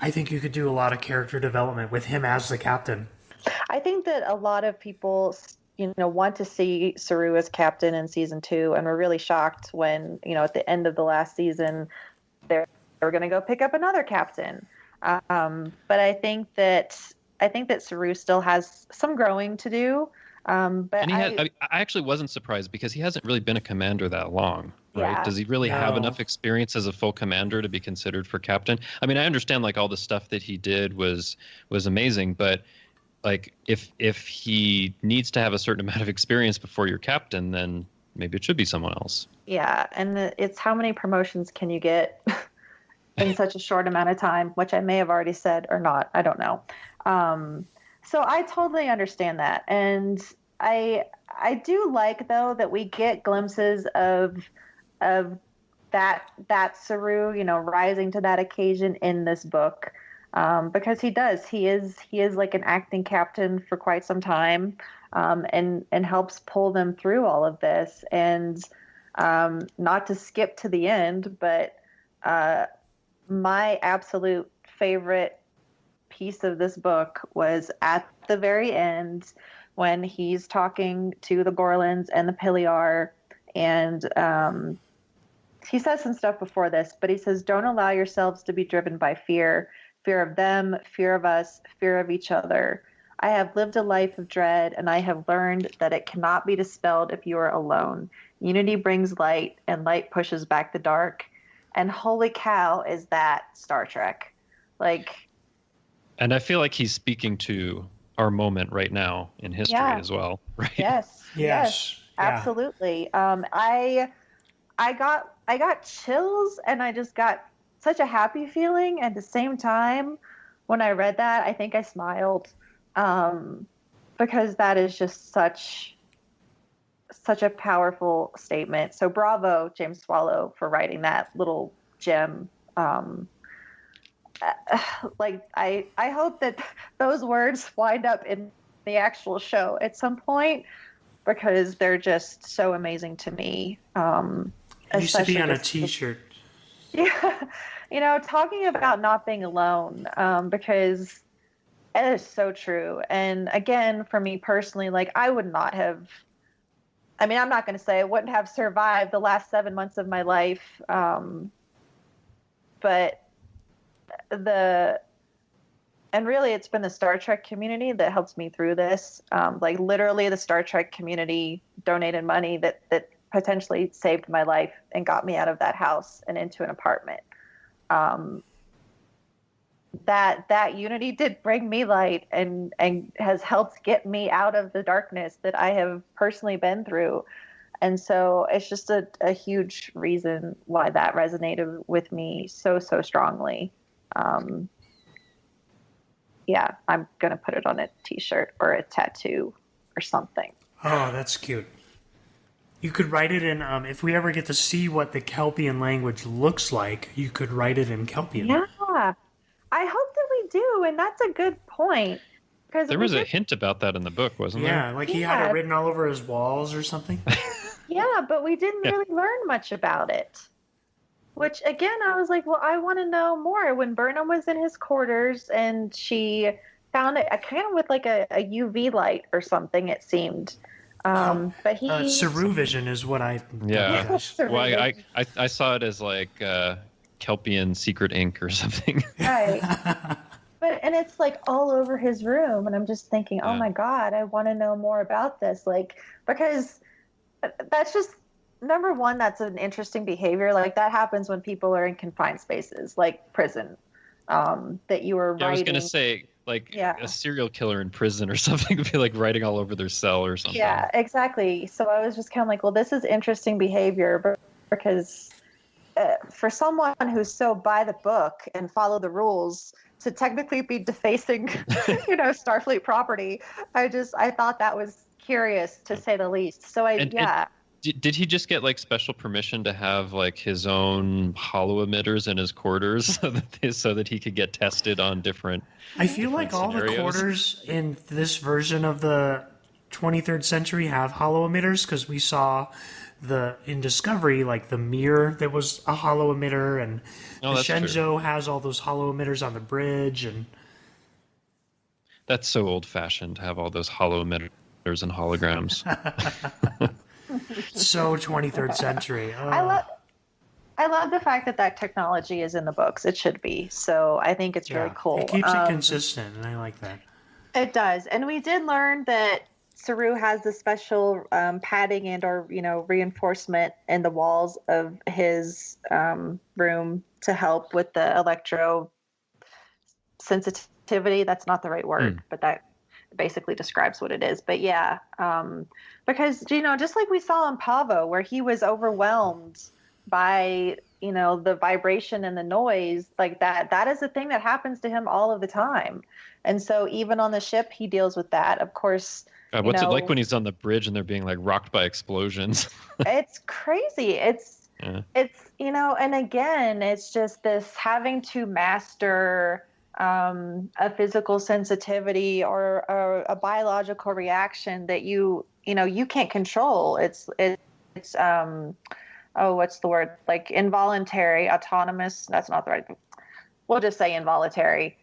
S1: you could do a lot of character development with him as the captain.
S3: I think that a lot of people, want to see Saru as captain in season 2, and were really shocked when, at the end of the last season, they were going to go pick up another captain. But I think that Saru still has some growing to do. But
S4: I actually wasn't surprised because he hasn't really been a commander that long, right?
S3: Yeah.
S4: Does he really have enough experience as a full commander to be considered for captain? I mean, I understand like all the stuff that he did was amazing, but like if he needs to have a certain amount of experience before you're captain, then maybe it should be someone else.
S3: Yeah, and it's how many promotions can you get in such a short amount of time, which I may have already said or not. I don't know. So I totally understand that. And I do like, though, that we get glimpses of that Saru, rising to that occasion in this book. Because he does. He is like an acting captain for quite some time, and helps pull them through all of this. And not to skip to the end, but my absolute favorite piece of this book was at the very end when he's talking to the Gorlins and the Piliar, and he says some stuff before this, but he says, "Don't allow yourselves to be driven by fear. Fear of them, fear of us, fear of each other. I have lived a life of dread, and I have learned that it cannot be dispelled if you are alone. Unity brings light, and light pushes back the dark." And holy cow, is that Star Trek.
S4: And I feel like he's speaking to our moment right now in history as well, right?
S3: Yes, absolutely. I got chills, and I just got such a happy feeling. At the same time, when I read that, I think I smiled, because that is just such a powerful statement. So bravo, James Swallow, for writing that little gem. I hope that those words wind up in the actual show at some point, because they're just so amazing to me.
S1: It used to be on a t-shirt.
S3: Yeah. Talking about not being alone, because it is so true. And again, for me personally, I would not have, I'm not going to say I wouldn't have survived the last 7 months of my life. But really it's been the Star Trek community that helps me through this. Literally the Star Trek community donated money that potentially saved my life and got me out of that house and into an apartment. That unity did bring me light and has helped get me out of the darkness that I have personally been through. And so it's just a huge reason why that resonated with me so strongly. Yeah, I'm going to put it on a t-shirt or a tattoo or something.
S1: Oh, that's cute. You could write it in, if we ever get to see what the Kelpian language looks like, you could write it in Kelpian.
S3: Yeah, I hope that we do, and that's a good point.
S4: There was a hint about that in the book, wasn't there?
S1: Yeah, he had it written all over his walls or something.
S3: Yeah, but we didn't really learn much about it. Which, again, I was like, well, I want to know more. When Burnham was in his quarters and she found it kind of with a UV light or something, it seemed. But he
S1: Saru vision is what I
S4: well, I saw it as Kelpian secret ink or something.
S3: Right. And it's all over his room, and I'm just thinking, oh my God, I want to know more about this. Because that's just, number one, that's an interesting behavior. That happens when people are in confined spaces, like prison. That you were writing.
S4: I was going to say, like a serial killer in prison or something would be like writing all over their cell or something.
S3: Yeah, exactly. So I was just kind of like, well, this is interesting behavior because for someone who's so by the book and follow the rules to technically be defacing, Starfleet property, I thought that was curious to say the least. So
S4: Did he just get like special permission to have like his own hollow emitters in his quarters so that he could get tested on different?
S1: I feel like all the quarters in this version of the 23rd century have hollow emitters because we saw in Discovery like the mirror that was a hollow emitter, and the Shenzhou has all those hollow emitters on the bridge, and
S4: that's so old-fashioned to have all those hollow emitters and holograms.
S1: So 23rd century.
S3: I love the fact that technology is in the books. It should be. So I think it's really cool.
S1: It keeps it consistent, and I like that.
S3: It does. And we did learn that Saru has the special padding and or reinforcement in the walls of his room to help with the electro sensitivity. That's not the right word, but that basically describes what it is. But yeah, because just like we saw in Pavo, where he was overwhelmed by the vibration and the noise, like that is a thing that happens to him all of the time. And so even on the ship, he deals with that. Of course.
S4: What's it like when he's on the bridge and they're being like rocked by explosions?
S3: It's crazy. It's and again, it's just this having to master a physical sensitivity or a biological reaction that you can't control. It's what's the word? Like involuntary, autonomous. That's not the right. We'll just say involuntary.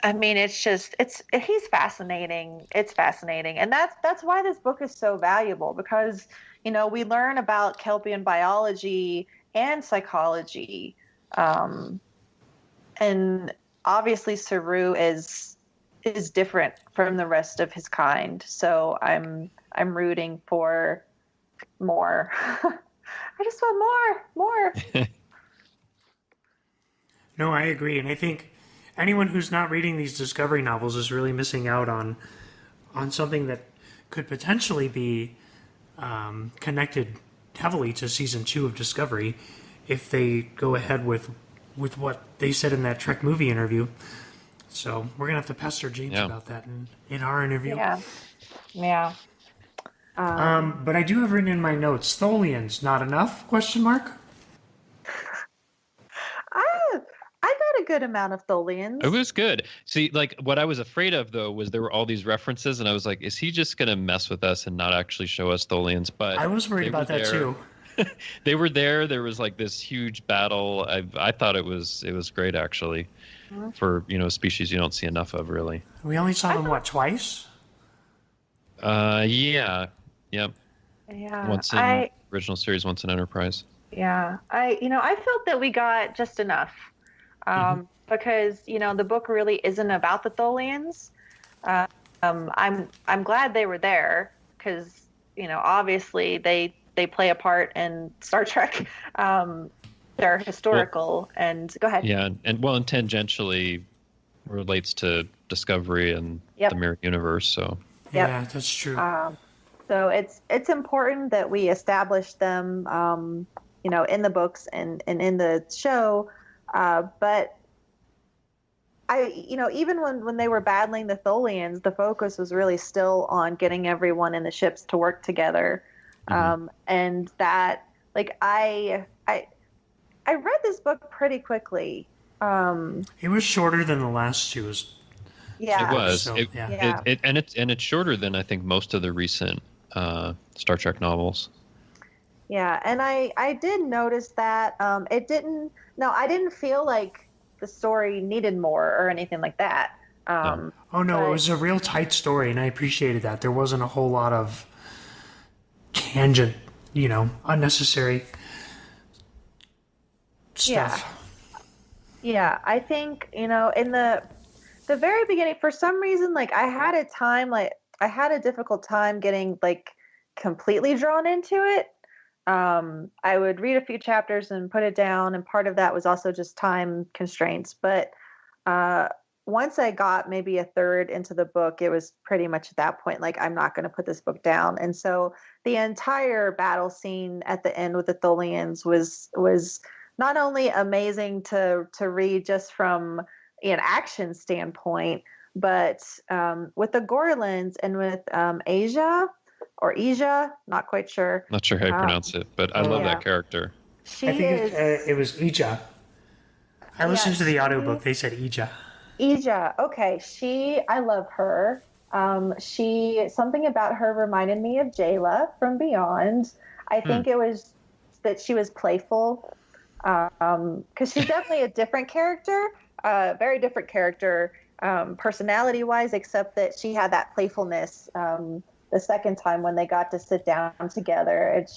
S3: I mean, he's fascinating. It's fascinating. And that's why this book is so valuable, because, we learn about Kelpian biology and psychology. And obviously Saru is different from the rest of his kind. So I'm rooting for more. I just want more.
S1: No, I agree. And I think anyone who's not reading these Discovery novels is really missing out on something that could potentially be connected heavily to season 2 of Discovery if they go ahead with what they said in that Trek movie interview. So we're gonna have to pester James about that in our interview.
S3: Yeah.
S1: But I do have written in my notes, Tholians, not enough? Question mark.
S3: I got a good amount of Tholians.
S4: It was good. See, like what I was afraid of though was there were all these references, and I was like, is he just gonna mess with us and not actually show us Tholians? But
S1: I was worried about that too.
S4: They were there. There was like this huge battle. I thought it was great actually, for a species you don't see enough of really.
S1: We only saw them twice.
S4: Yeah. Yep.
S3: Yeah.
S4: Once in original series, once in Enterprise.
S3: Yeah. I felt that we got just enough. Because the book really isn't about the Tholians. I'm glad they were there because obviously they play a part in Star Trek. They're historical. And go ahead.
S4: Yeah, and tangentially relates to Discovery and the Mirror Universe. So
S1: yeah, that's true.
S3: So it's important that we establish them, in the books and in the show. But even when they were battling the Tholians, the focus was really still on getting everyone in the ships to work together. And that, I read this book pretty quickly.
S1: It was shorter than the last two.
S3: Yeah,
S4: it was.
S1: So,
S4: It's shorter than I think most of the recent Star Trek novels.
S3: Yeah, and I did notice that I didn't feel like the story needed more or anything like that.
S1: It was a real tight story, and I appreciated that. There wasn't a whole lot of tangent, unnecessary stuff.
S3: Yeah, I think, in the very beginning, for some reason, I had a difficult time getting, completely drawn into it. I would read a few chapters and put it down, and part of that was also just time constraints. But once I got maybe a third into the book, it was pretty much at that point, like, I'm not going to put this book down. And so the entire battle scene at the end with the Tholians was not only amazing to read just from an action standpoint, but with the Gorlins and with Asia, not quite sure.
S4: Not sure how you pronounce it, but I love that character.
S3: She
S1: I think it was Ija. I listened to the audiobook. They said Ija.
S3: Ija, okay. I love her. Something about her reminded me of Jayla from Beyond. I think it was that she was playful, because she's definitely a different character, very different character, personality-wise, except that she had that playfulness. The second time when they got to sit down together, and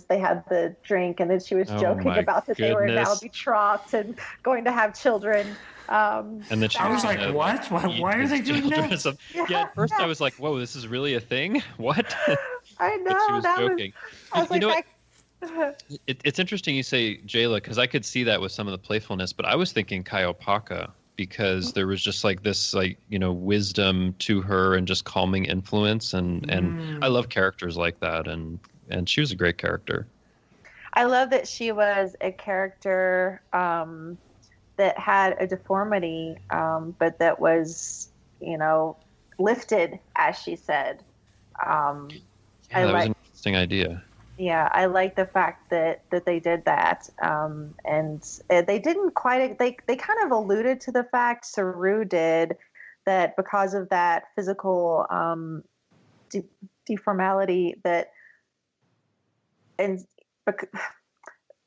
S3: they had the drink, and then she was joking about that they were now betrothed and going to have children.
S4: And then
S1: I was like, what? Why are they doing that?
S4: Yeah, at first I was like, whoa, this is really a thing? What?
S3: I know.
S4: But she was joking.
S3: I was like,
S4: it's interesting you say Jayla, because I could see that with some of the playfulness, but I was thinking Kaiopaka, because there was just like this, like, wisdom to her and just calming influence. And I love characters like that. And she was a great character.
S3: I love that she was a character that had a deformity, but that was, lifted, as she said.
S4: That was an interesting idea.
S3: Yeah, I like the fact that they did that, and they didn't quite. They kind of alluded to the fact, Saru did, that because of that physical deformality, that and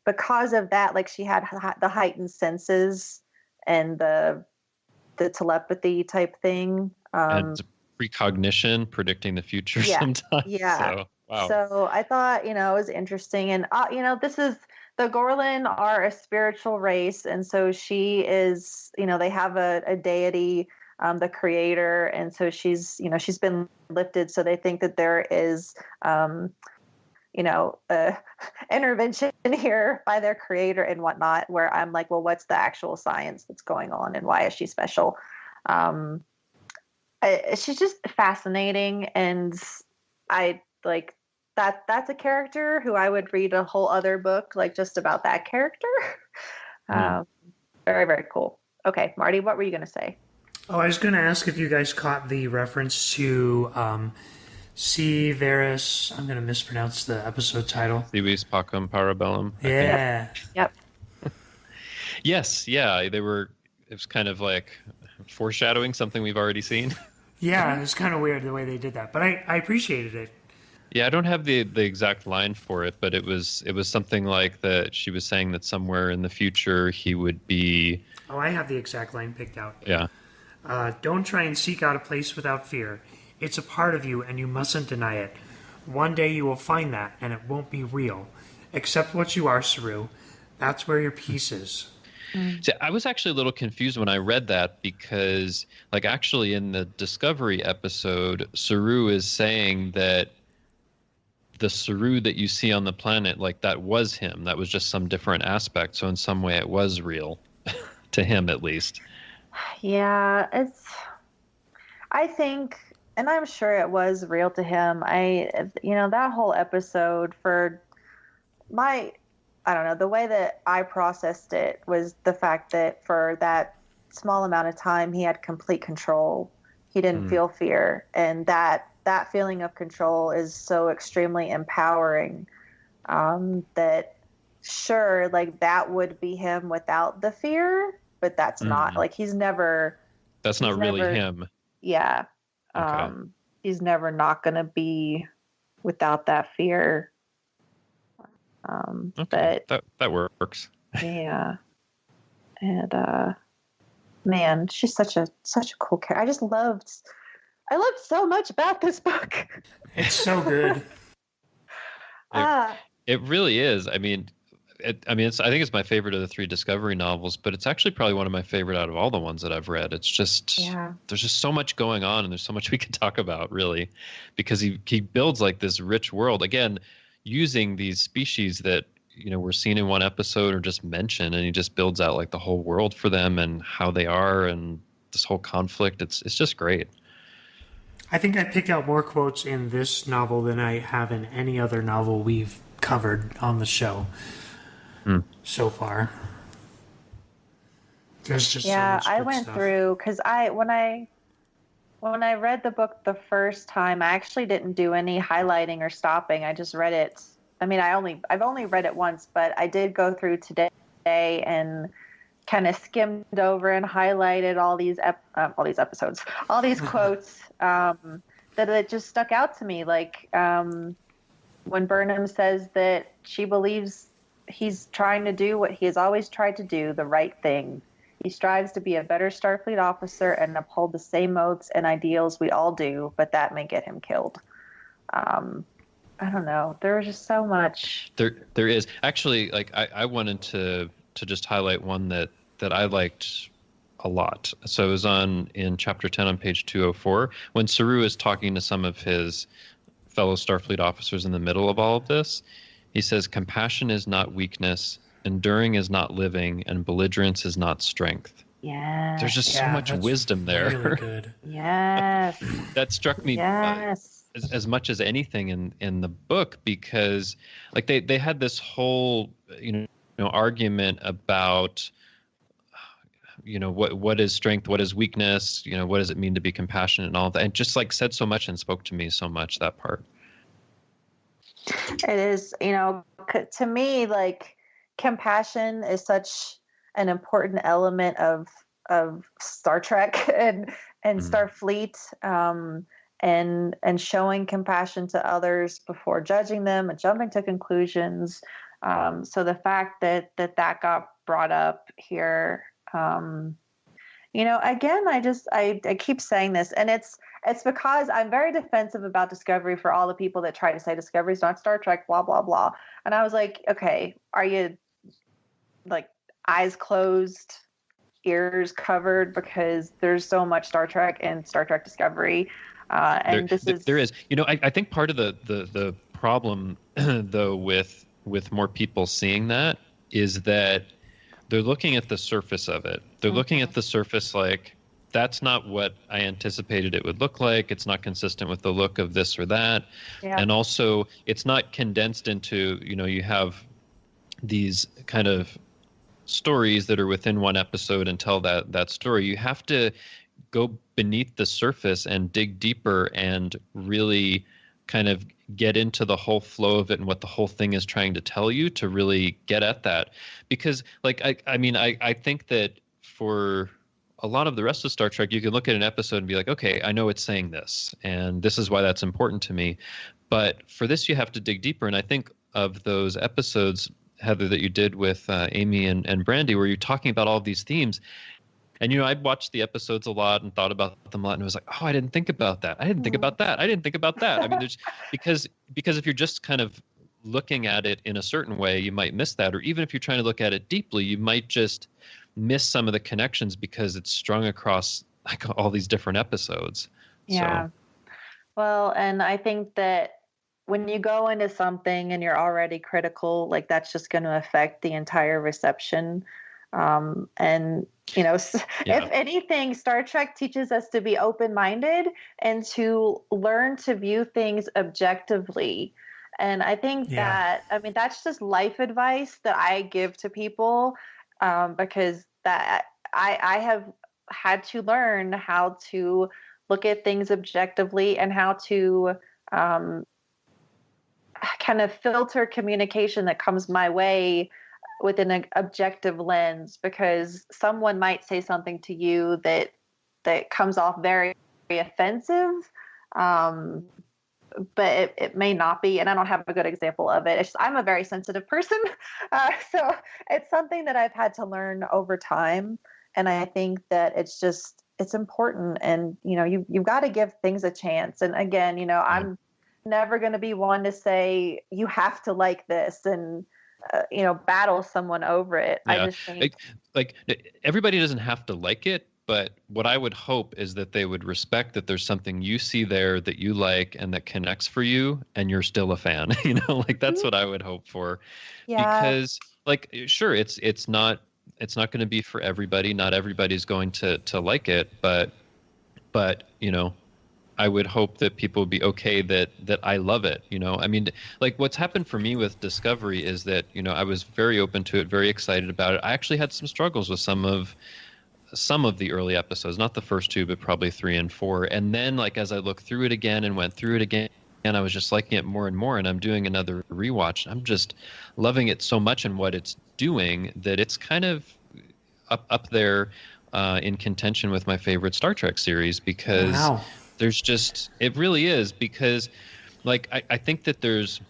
S3: because of that, like, she had the heightened senses and the telepathy type thing,
S4: and precognition, predicting the future sometimes.
S3: Yeah.
S4: So. Wow.
S3: So I thought, it was interesting. And, this is, the Gorlin are a spiritual race. And so she is, they have a deity, the creator. And so she's been lifted. So they think that there is, intervention here by their creator and whatnot, where I'm like, well, what's the actual science that's going on and why is she special? She's just fascinating. And I like that's a character who I would read a whole other book, like, just about that character. Very, very cool. Okay, Marty, what were you going to say?
S1: Oh, I was going to ask if you guys caught the reference to Saru-berries. I'm going to mispronounce the episode title.
S4: Civis Pacem Parabellum.
S1: Yeah.
S3: Yep.
S4: Yes, yeah, they were. It was kind of like foreshadowing something we've already seen.
S1: Yeah, it was kind of weird the way they did that, but I appreciated it.
S4: Yeah, I don't have the exact line for it, but it was something like that. She was saying that somewhere in the future he would be.
S1: Oh, I have the exact line picked out.
S4: Yeah.
S1: Don't try and seek out a place without fear. It's a part of you, and you mustn't deny it. One day you will find that, and it won't be real. Accept what you are, Saru. That's where your peace is.
S4: See, I was actually a little confused when I read that, because, like, actually in the Discovery episode, Saru is saying that the Saru that you see on the planet, like, that was him. That was just some different aspect. So in some way it was real to him, at least.
S3: Yeah, I think, and I'm sure it was real to him. That whole episode, I don't know, the way that I processed it was the fact that for that small amount of time, he had complete control. He didn't feel fear. And that feeling of control is so extremely empowering, that sure, like, that would be him without the fear, but that's not, like, that's not
S4: really him.
S3: Yeah.
S4: Okay.
S3: He's never not going to be without that fear.
S4: Okay. But that works.
S3: Yeah. And man, she's such a cool character. I loved so much about this book.
S1: It's so good.
S4: It really is. I think it's my favorite of the 3 Discovery novels, but it's actually probably one of my favorite out of all the ones that I've read. It's just, there's just so much going on, and there's so much we could talk about, really, because he builds, like, this rich world, again, using these species that, were seen in one episode or just mentioned, and he just builds out, like, the whole world for them and how they are, and this whole conflict. It's just great.
S1: I think I picked out more quotes in this novel than I have in any other novel we've covered on the show so far. There's just so much
S3: I
S1: good
S3: went
S1: stuff.
S3: through because when I read the book the first time, I actually didn't do any highlighting or stopping. I just read it. I mean, I've only read it once, but I did go through today and kind of skimmed over and highlighted all these episodes, all these quotes that it just stuck out to me. Like when Burnham says that she believes he's trying to do what he has always tried to do, the right thing. He strives to be a better Starfleet officer and uphold the same oaths and ideals we all do, but that may get him killed. I don't know. There was just so much.
S4: There is actually, like, I wanted to just highlight one that I liked a lot. So it was in chapter 10 on page 204 when Saru is talking to some of his fellow Starfleet officers in the middle of all of this. He says, "Compassion is not weakness, enduring is not living, and belligerence is not strength."
S3: Yeah.
S4: There's just so much wisdom there.
S1: Really good.
S3: Yes.
S4: That struck me as much as anything in the book, because like they had this whole argument about what is strength, what is weakness, what does it mean to be compassionate and all that, and just like said so much and spoke to me so much, that part.
S3: It is, to me, like, compassion is such an important element of Star Trek and Starfleet, and showing compassion to others before judging them and jumping to conclusions. So the fact that got brought up here, again, I keep saying this, and it's because I'm very defensive about Discovery for all the people that try to say Discovery's not Star Trek, blah, blah, blah. And I was like, okay, are you like eyes closed, ears covered? Because there's so much Star Trek and Star Trek Discovery. And there is. I think part of the problem though with more people seeing that is that they're looking at the surface of it. They're looking at the surface like, that's not what I anticipated it would look like. It's not consistent with the look of this or that. Yeah. And also it's not condensed into, you have these kind of stories that are within one episode and tell that story. You have to go beneath the surface and dig deeper and really kind of get into the whole flow of it and what the whole thing is trying to tell you to really get at that. Because like, I think that for a lot of the rest of Star Trek, you can look at an episode and be like, okay, I know it's saying this, and this is why that's important to me. But for this, you have to dig deeper. And I think of those episodes, Heather, that you did with Amy and Brandy, where you're talking about all these themes. And, I'd watched the episodes a lot and thought about them a lot, and it was like, oh, I didn't think about that. I didn't think about that. I didn't think about that. I mean, there's because if you're just kind of looking at it in a certain way, you might miss that. Or even if you're trying to look at it deeply, you might just miss some of the connections because it's strung across like all these different episodes. Yeah. So. Well, and I think that when you go into something and you're already critical, like that's just going to affect the entire reception. If anything, Star Trek teaches us to be open-minded and to learn to view things objectively. And I think that's just life advice that I give to people, because that I have had to learn how to look at things objectively and how to kind of filter communication that comes my way within an objective lens, because someone might say something to you that comes off very, very offensive, but it may not be, and I don't have a good example of it. I'm a very sensitive person, so it's something that I've had to learn over time, and I think that it's important, and you've got to give things a chance. And again, I'm never going to be one to say you have to like this and battle someone over it.
S4: Yeah.
S3: I just think
S4: like everybody doesn't have to like it, but what I would hope is that they would respect that there's something you see there that you like and that connects for you, and you're still a fan. Like that's what I would hope for. Yeah. Because like, sure, it's not It's not going to be for everybody. Not everybody's going to like it, but you know, I would hope that people would be okay that I love it. You know, I mean, like what's happened for me with Discovery is that, you know, I was very open to it, very excited about it. I actually had some struggles with some of the early episodes, not the first two, but probably 3 and 4. And then, like, as I looked through it again and went through it again, and I was just liking it more and more. And I'm doing another rewatch. I'm just loving it so much and what it's doing that it's kind of up there in contention with my favorite Star Trek series, because there's just, it really is, because like I think that there's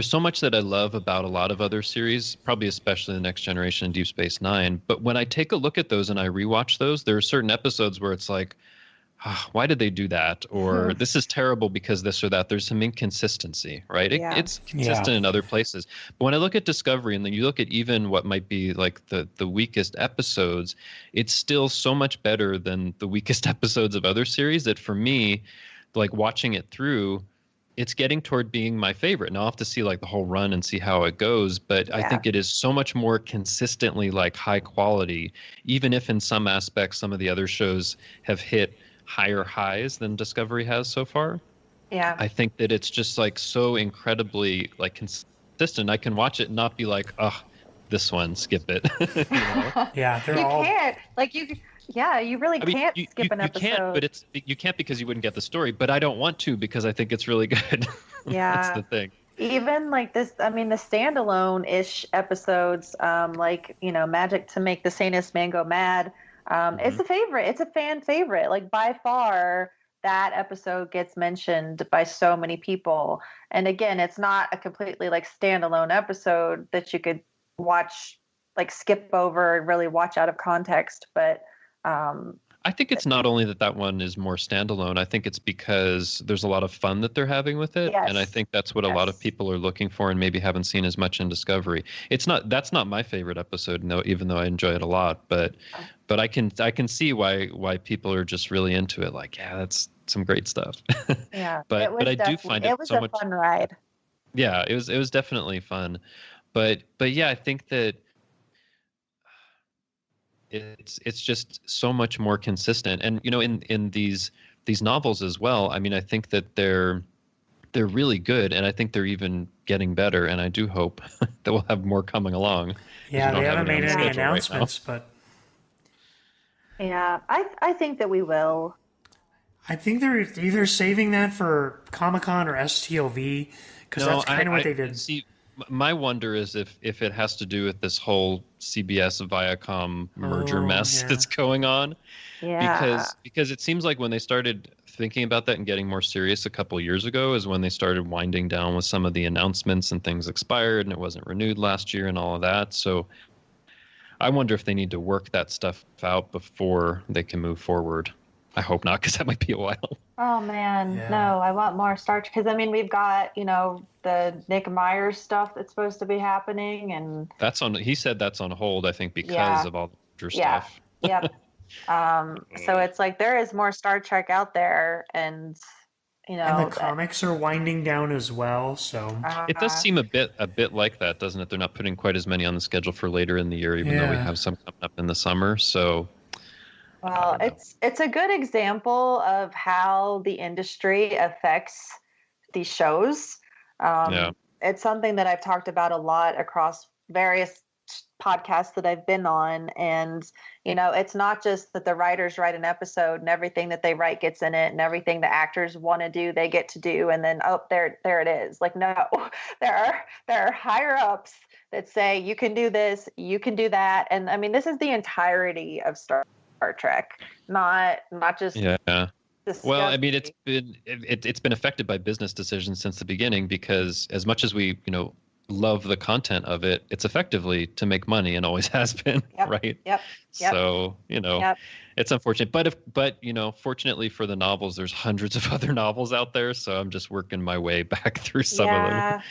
S4: so much that I love about a lot of other series, probably especially The Next Generation and Deep Space Nine. But when I take a look at those and I rewatch those, there are certain episodes where it's like, why did they do that? Or this is terrible because this or that. There's some inconsistency, right? It's consistent in other places. But when I look at Discovery, and then you look at even what might be like the weakest episodes, it's still so much better than the weakest episodes of other series that for me, like watching it through, it's getting toward being my favorite. Now I'll have to see like the whole run and see how it goes, but I think it is so much more consistently like high quality, even if in some aspects some of the other shows have hit higher highs than Discovery has so far.
S3: Yeah.
S4: I think that it's just like so incredibly like consistent. I can watch it and not be like, oh, this one, skip it. You know?
S1: Yeah, they're
S3: you
S1: all...
S3: can't. Like you really can't skip an episode.
S4: You can't, but you can't because you wouldn't get the story. But I don't want to because I think it's really good.
S3: Yeah.
S4: That's the thing.
S3: Even like this, I mean, the standalone-ish episodes, like, you know, Magic to Make the Sanest Man Go Mad, it's a favorite. It's a fan favorite. Like by far, that episode gets mentioned by so many people. And again, it's not a completely like standalone episode that you could watch, like skip over and really watch out of context. But
S4: I think it's not only that one is more standalone. I think it's because there's a lot of fun that they're having with it.
S3: Yes.
S4: And I think that's what a lot of people are looking for and maybe haven't seen as much in Discovery. That's not my favorite episode, no, even though I enjoy it a lot. But I can see why people are just really into it. Like, yeah, that's some great stuff.
S3: Yeah.
S4: but I do find it so much.
S3: It was a fun ride.
S4: Yeah, it was definitely fun. But yeah, I think that it's just so much more consistent. And you know, in these novels as well, I mean, I think that they're really good, and I think they're even getting better, and I do hope that we'll have more coming along.
S1: Yeah, they haven't made any announcements, but
S3: yeah, I think that we will.
S1: I think they're either saving that for Comic-Con or STLV, because that's kind of what they did.
S4: See, my wonder is if it has to do with this whole CBS Viacom merger mess that's going on.
S3: Yeah.
S4: Because it seems like when they started thinking about that and getting more serious a couple of years ago is when they started winding down with some of the announcements and things expired and it wasn't renewed last year and all of that. So I wonder if they need to work that stuff out before they can move forward. I hope not, because that might be a while.
S3: Oh man, no! I want more Star Trek, because I mean we've got, you know, the Nick Myers stuff that's supposed to be happening, and he said that's on hold, I think, because of all the major stuff. Yep. So it's like there is more Star Trek out there, and you know,
S1: and the comics are winding down as well. So
S4: it does seem a bit like that, doesn't it? They're not putting quite as many on the schedule for later in the year, even though we have some coming up in the summer. So.
S3: Well, it's a good example of how the industry affects these shows. It's something that I've talked about a lot across various podcasts that I've been on. And, you know, it's not just that the writers write an episode and everything that they write gets in it and everything the actors want to do, they get to do. And then, there it is. Like, no, there are higher ups that say, you can do this, you can do that. And I mean, this is the entirety of Star Trek, not just Discovery.
S4: Well, I mean, it's been affected by business decisions since the beginning, because as much as we, you know, love the content of it, it's effectively to make money and always has been. Right.
S3: Yep.
S4: So, you know, it's unfortunate, but you know, fortunately for the novels, there's hundreds of other novels out there, so I'm just working my way back through some of them.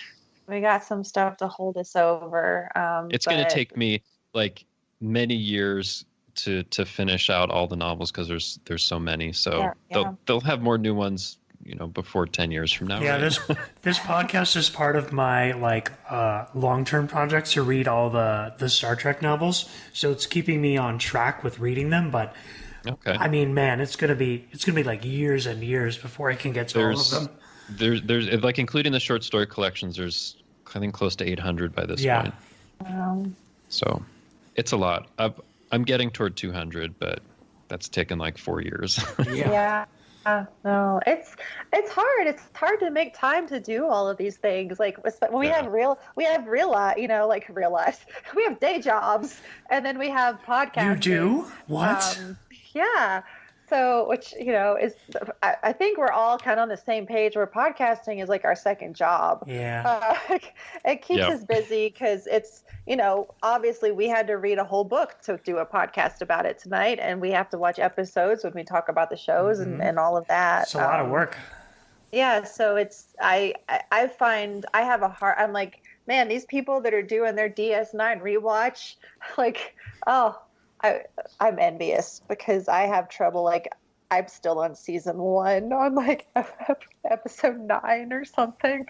S3: We got some stuff to hold us over.
S4: It's going to take me like many years to finish out all the novels, because there's so many. So they'll have more new ones before 10 years from now.
S1: Yeah,
S4: right?
S1: this podcast is part of my long-term project to read all the Star Trek novels. So it's keeping me on track with reading them. But
S4: okay,
S1: I mean, man, it's gonna be like years and years before I can get to all of them.
S4: There's like including the short story collections. There's I think close to 800 by this point. So it's a lot. I'm getting toward 200, but that's taken like 4 years.
S3: Yeah. No, it's hard. It's hard to make time to do all of these things. Like when we have real life, real life. We have day jobs, and then we have podcasting.
S1: You do? What?
S3: Yeah. So, which is, I think we're all kind of on the same page where podcasting is like our second job.
S1: Yeah.
S3: It keeps us busy because it's, obviously we had to read a whole book to do a podcast about it tonight, and we have to watch episodes when we talk about the shows and all of that.
S1: It's a lot of work.
S3: Yeah. So it's, I find I have a hard, I'm like, man, these people that are doing their DS9 rewatch, like, I'm envious because I have trouble. Like, I'm still on season 1 on like episode 9 or something.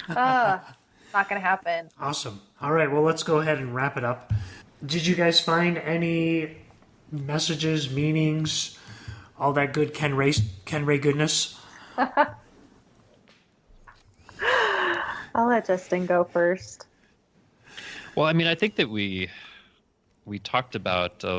S3: Not gonna happen.
S1: Awesome. All right. Well, let's go ahead and wrap it up. Did you guys find any messages, meanings, all that good Ken Ray goodness?
S3: I'll let Justin go first.
S4: Well, I mean, I think that we talked about a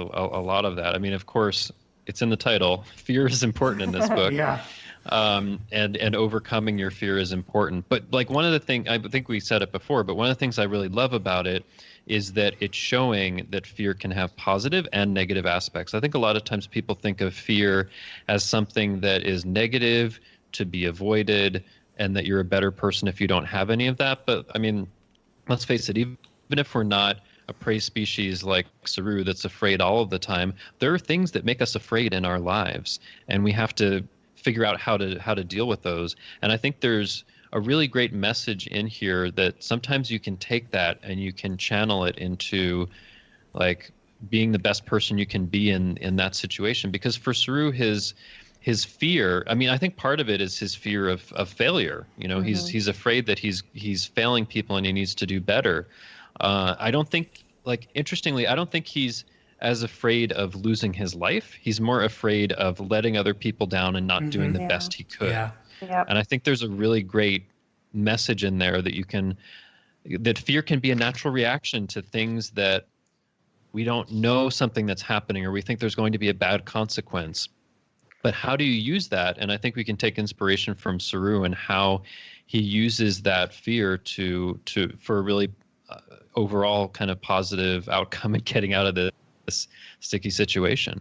S4: lot of that. I mean, of course, it's in the title. Fear is important in this book.
S1: Yeah.
S4: And overcoming your fear is important. But like one of the things, I think we said it before, but one of the things I really love about it is that it's showing that fear can have positive and negative aspects. I think a lot of times people think of fear as something that is negative, to be avoided, and that you're a better person if you don't have any of that. But I mean, let's face it, even if we're not a prey species like Saru that's afraid all of the time, there are things that make us afraid in our lives, and we have to figure out how to deal with those. And I think there's a really great message in here that sometimes you can take that and you can channel it into like being the best person you can be in that situation. Because for Saru, his fear, I mean, I think part of it is his fear of failure. He's afraid that he's failing people and he needs to do better. I don't think, interestingly, I don't think he's as afraid of losing his life. He's more afraid of letting other people down and not doing the best he could.
S1: Yeah.
S3: Yep.
S4: And I think there's a really great message in there that fear can be a natural reaction to things that we don't know something that's happening, or we think there's going to be a bad consequence. But how do you use that? And I think we can take inspiration from Saru and how he uses that fear for a really overall kind of positive outcome and getting out of this sticky situation.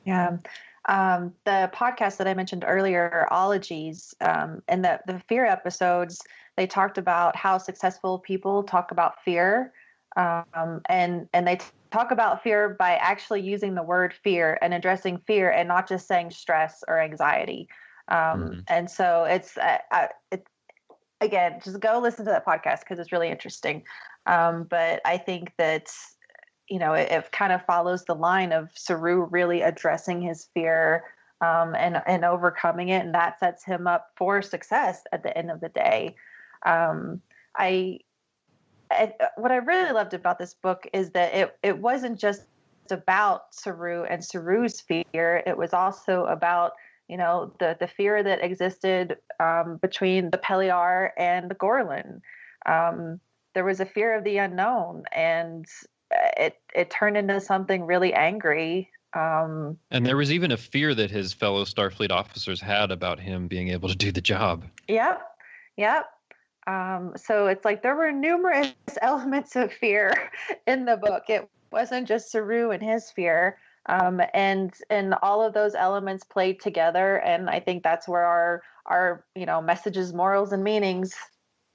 S3: Yeah. The podcast that I mentioned earlier, Ologies, and the fear episodes, they talked about how successful people talk about fear. And they talk about fear by actually using the word fear and addressing fear and not just saying stress or anxiety. And so it's again, just go listen to that podcast because it's really interesting. But I think that, it kind of follows the line of Saru really addressing his fear and overcoming it. And that sets him up for success at the end of the day. What I really loved about this book is that it wasn't just about Saru and Saru's fear. It was also about, the fear that existed between the Peliar and the Gorlan. There was a fear of the unknown, and it turned into something really angry.
S4: And there was even a fear that his fellow Starfleet officers had about him being able to do the job.
S3: Yep. So it's like there were numerous elements of fear in the book. It wasn't just Saru and his fear. And all of those elements played together. And I think that's where our messages, morals, and meanings,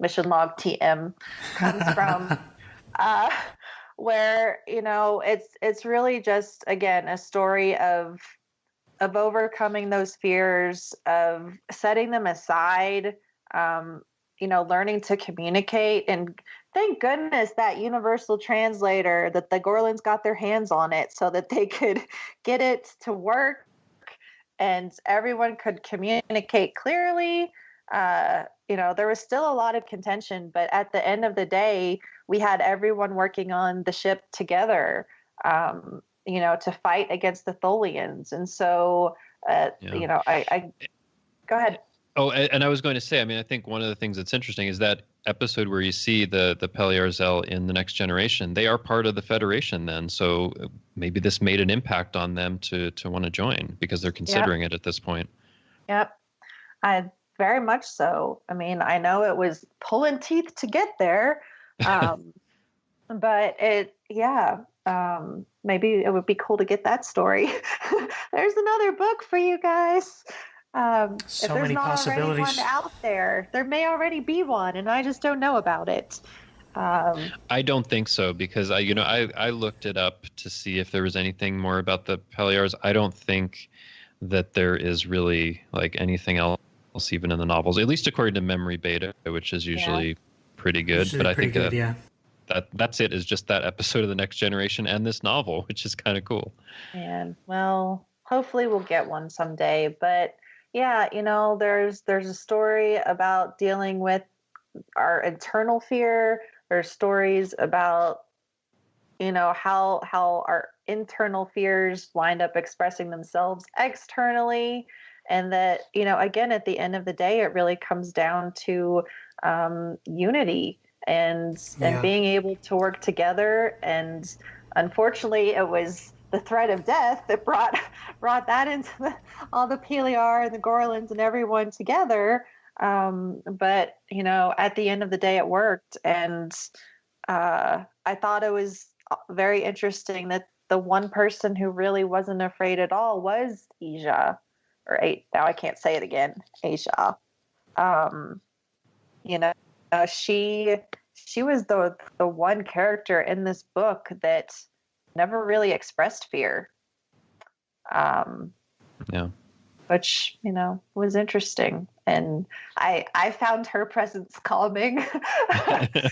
S3: mission log TM, comes from. Where, it's really just, again, a story of overcoming those fears, of setting them aside, learning to communicate. And thank goodness that universal translator, that the Gorlans got their hands on it so that they could get it to work and everyone could communicate clearly. There was still a lot of contention, but at the end of the day, we had everyone working on the ship together, to fight against the Tholians. And so, I go ahead.
S4: Oh, and I was going to say, I mean, I think one of the things that's interesting is that episode where you see the Peliarzel in The Next Generation, they are part of the Federation then. So maybe this made an impact on them to want to join because they're considering it at this point.
S3: Yep. Very much so. I mean, I know it was pulling teeth to get there. But maybe it would be cool to get that story. There's another book for you guys.
S1: So
S3: if there's
S1: many
S3: not
S1: possibilities.
S3: already one out there may already be one, and I just don't know about it.
S4: I don't think so because I looked it up to see if there was anything more about the Peliars. I don't think that there is really like anything else even in the novels, at least according to Memory Beta, which is usually pretty good.
S1: Usually
S4: but I
S1: pretty
S4: think
S1: good,
S4: that's it, is just that episode of The Next Generation and this novel, which is kind of cool.
S3: And well, hopefully we'll get one someday. But yeah, there's a story about dealing with our internal fear. There's stories about how our internal fears wind up expressing themselves externally, and that again, at the end of the day, it really comes down to unity and being able to work together. And unfortunately, it was the threat of death that brought that into all the Peliar and the Gorlins and everyone together. But at the end of the day, it worked. And I thought it was very interesting that the one person who really wasn't afraid at all was Asia. Now I can't say it again, Asia. She was the one character in this book that never really expressed fear. Which was interesting, and I found her presence calming.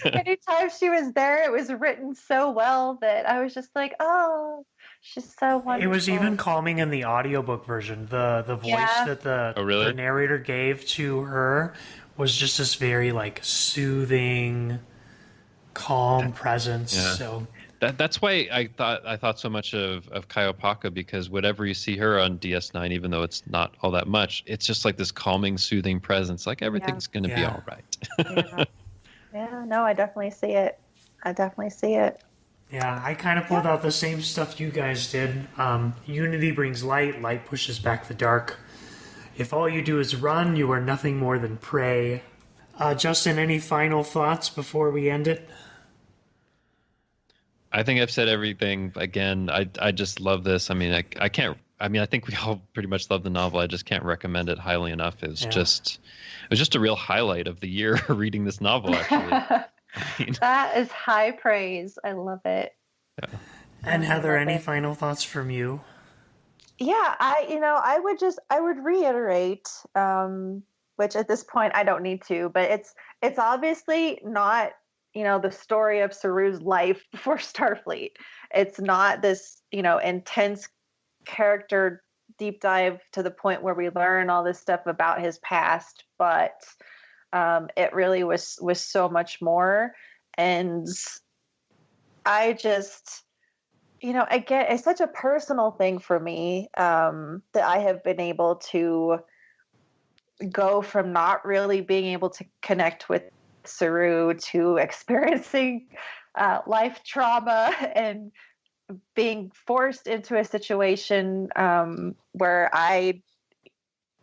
S3: Anytime she was there, it was written so well that I was just like, oh, she's so wonderful.
S1: It was even calming in the audiobook version. The voice that the narrator gave to her was just this very like soothing, calm presence. So
S4: that's why I thought so much of Kaiopaka, because whenever you see her on DS9, even though it's not all that much, it's just like this calming, soothing presence. Like everything's going to be all right.
S3: No, I definitely see it.
S1: Yeah, I kind of pulled out the same stuff you guys did. Unity brings light, light pushes back the dark. If all you do is run, you are nothing more than prey. Justin, any final thoughts before we end it?
S4: I think I've said everything. Again, I just love this. I mean, I can't. I mean, I think we all pretty much love the novel. I just can't recommend it highly enough. It was just a real highlight of the year reading this novel. Actually,
S3: that is high praise. I love it.
S1: Yeah. And Heather, any final thoughts from you?
S3: Yeah, I would reiterate, which at this point I don't need to, but it's obviously not the story of Saru's life before Starfleet. It's not this, intense character deep dive to the point where we learn all this stuff about his past, but it really was so much more. And I just, again, it's such a personal thing for me that I have been able to go from not really being able to connect with Saru to experiencing life trauma and being forced into a situation where I,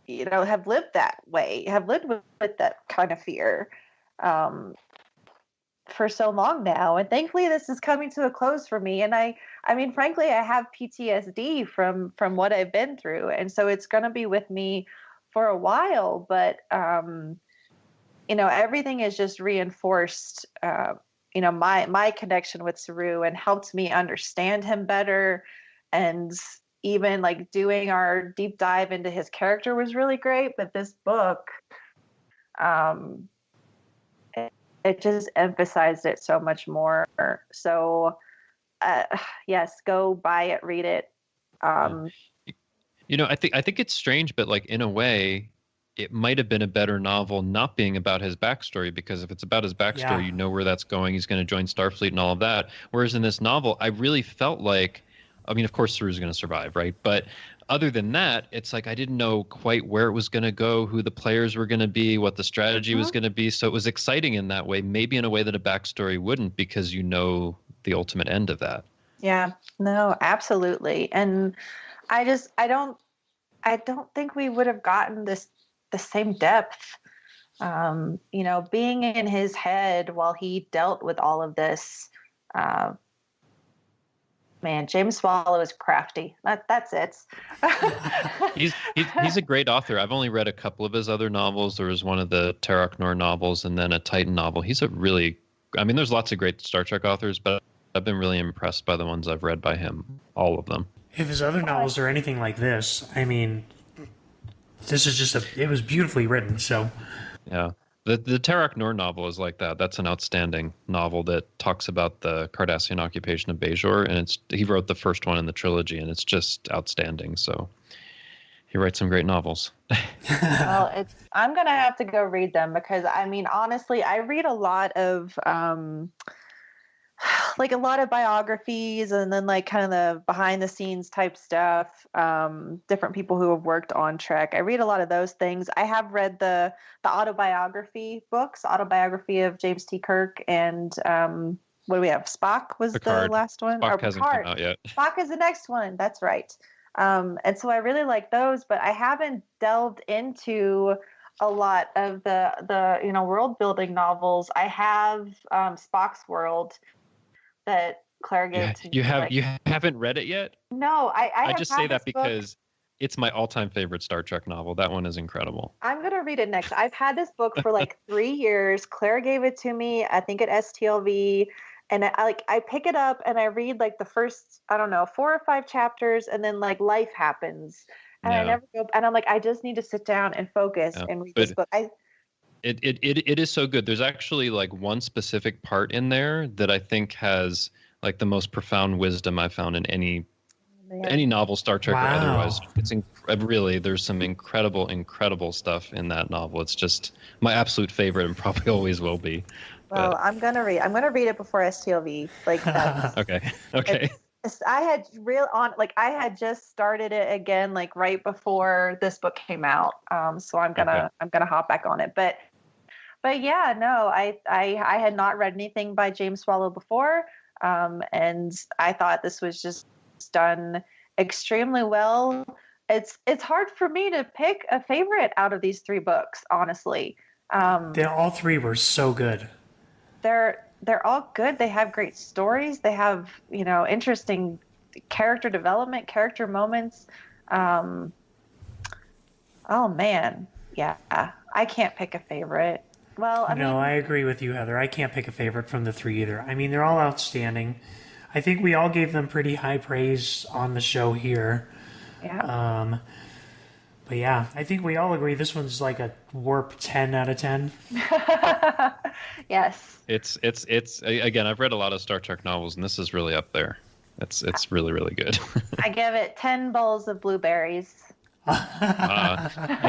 S3: have lived that way, have lived with that kind of fear for so long now. And thankfully this is coming to a close for me. And I mean, frankly, I have PTSD from what I've been through. And so it's going to be with me for a while, but everything is just reinforced, my connection with Saru, and helped me understand him better. And even like doing our deep dive into his character was really great. But this book, it just emphasized it so much more. So, yes, go buy it, read it.
S4: I think it's strange, but like in a way, it might have been a better novel not being about his backstory, because if it's about his backstory,
S1: Yeah.
S4: you know where that's going. He's going to join Starfleet and all of that. Whereas in this novel, I really felt like, I mean, of course, Saru's going to survive, right? But other than that, it's like I didn't know quite where it was going to go, who the players were going to be, what the strategy was going to be. So it was exciting in that way, maybe in a way that a backstory wouldn't, because you know the ultimate end of that.
S3: Yeah, no, absolutely. And I don't think we would have gotten the same depth, being in his head while he dealt with all of this. Man, James Swallow is crafty. That's it.
S4: He's a great author. I've only read a couple of his other novels. There was one of the Terok Nor novels and then a Titan novel. He's there's lots of great Star Trek authors, but I've been really impressed by the ones I've read by him, all of them.
S1: If his other novels are anything like this, I mean, this is it was beautifully written, so.
S4: Yeah. The Terok Nor novel is like that. That's an outstanding novel that talks about the Cardassian occupation of Bajor, and he wrote the first one in the trilogy, and it's just outstanding. So he writes some great novels.
S3: Well, I'm gonna have to go read them, because I mean, honestly, I read a lot of like a lot of biographies, and then like kind of the behind the scenes type stuff, different people who have worked on Trek. I read a lot of those things. I have read the autobiography books, autobiography of James T. Kirk, and what do we have? Spock was
S4: Picard.
S3: The last one.
S4: Spock
S3: Or
S4: hasn't
S3: Picard.
S4: come out yet.
S3: Spock is the next one. That's right. And so I really like those, but I haven't delved into a lot of the world building novels. I have Spock's World that Claire gave to me.
S4: You haven't read it yet?
S3: No, I
S4: just say that because it's my all-time favorite Star Trek novel. That one is incredible.
S3: I'm going to read it next. I've had this book for like 3 years. Claire gave it to me, I think at STLV. And I pick it up and I read like the first, 4 or 5 chapters, and then like life happens. And I never go, and I'm like, I just need to sit down and focus and read this book.
S4: It is so good. There's actually like one specific part in there that I think has like the most profound wisdom I've found in any novel, Star Trek or otherwise. It's really, there's some incredible stuff in that novel. It's just my absolute favorite and probably always will be.
S3: Well, I'm gonna read it before STLV. Like that's
S4: Okay.
S3: I had just started it again, like right before this book came out. So I'm gonna hop back on it. But yeah, no, I had not read anything by James Swallow before, and I thought this was just done extremely well. It's hard for me to pick a favorite out of these 3 books, honestly.
S1: All 3 were so good.
S3: They're all good. They have great stories. They have interesting character development, character moments. Oh man, yeah, I can't pick a favorite. Well,
S1: I agree with you, Heather. I can't pick a favorite from the 3 either. I mean, they're all outstanding. I think we all gave them pretty high praise on the show here.
S3: Yeah.
S1: But yeah, I think we all agree this one's like a warp 10 out of 10.
S3: Yes.
S4: It's again, I've read a lot of Star Trek novels, and this is really up there. It's really, really good.
S3: I give it 10 bowls of blueberries.
S4: You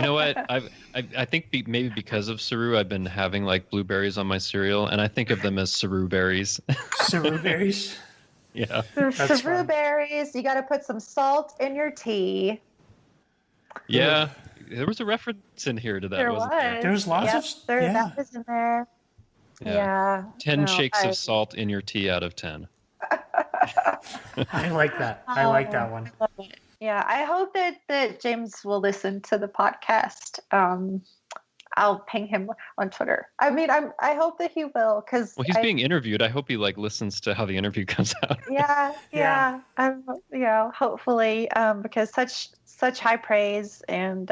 S4: know what? I think maybe because of Saru, I've been having like blueberries on my cereal, and I think of them as Saru-berries.
S1: Saru-berries?
S4: Yeah.
S3: Saru-berries. You got to put some salt in your tea.
S4: Yeah, there was a reference in here to that, wasn't there?
S1: There's lots of...
S3: That was in there. Yeah.
S4: 10 shakes of salt in your tea out of 10.
S1: I like that. I like that one.
S3: Yeah, I hope that James will listen to the podcast. I'll ping him on Twitter. I mean, I hope that he will, because
S4: he's being interviewed. I hope he listens to how the interview comes out.
S3: Yeah. Hopefully, because such high praise, and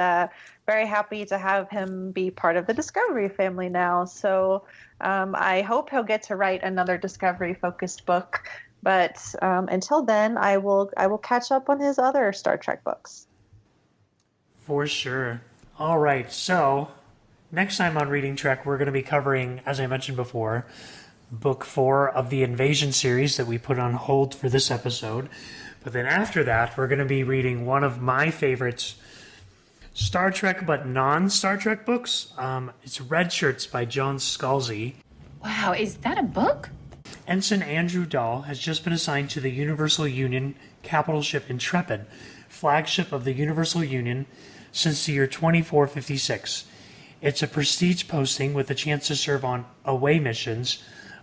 S3: very happy to have him be part of the Discovery family now. So I hope he'll get to write another Discovery focused book. But until then, I will catch up on his other Star Trek books.
S1: For sure. All right, so next time on Reading Trek, we're going to be covering, as I mentioned before, Book 4 of the Invasion series that we put on hold for this episode. But then after that, we're going to be reading one of my favorites Star Trek but non-Star Trek books. It's Red Shirts by John Scalzi.
S13: Wow, is that a book?
S1: Ensign Andrew Dahl has just been assigned to the Universal Union capital ship Intrepid, flagship of the Universal Union since the year 2456. It's a prestige posting with a chance to serve on away missions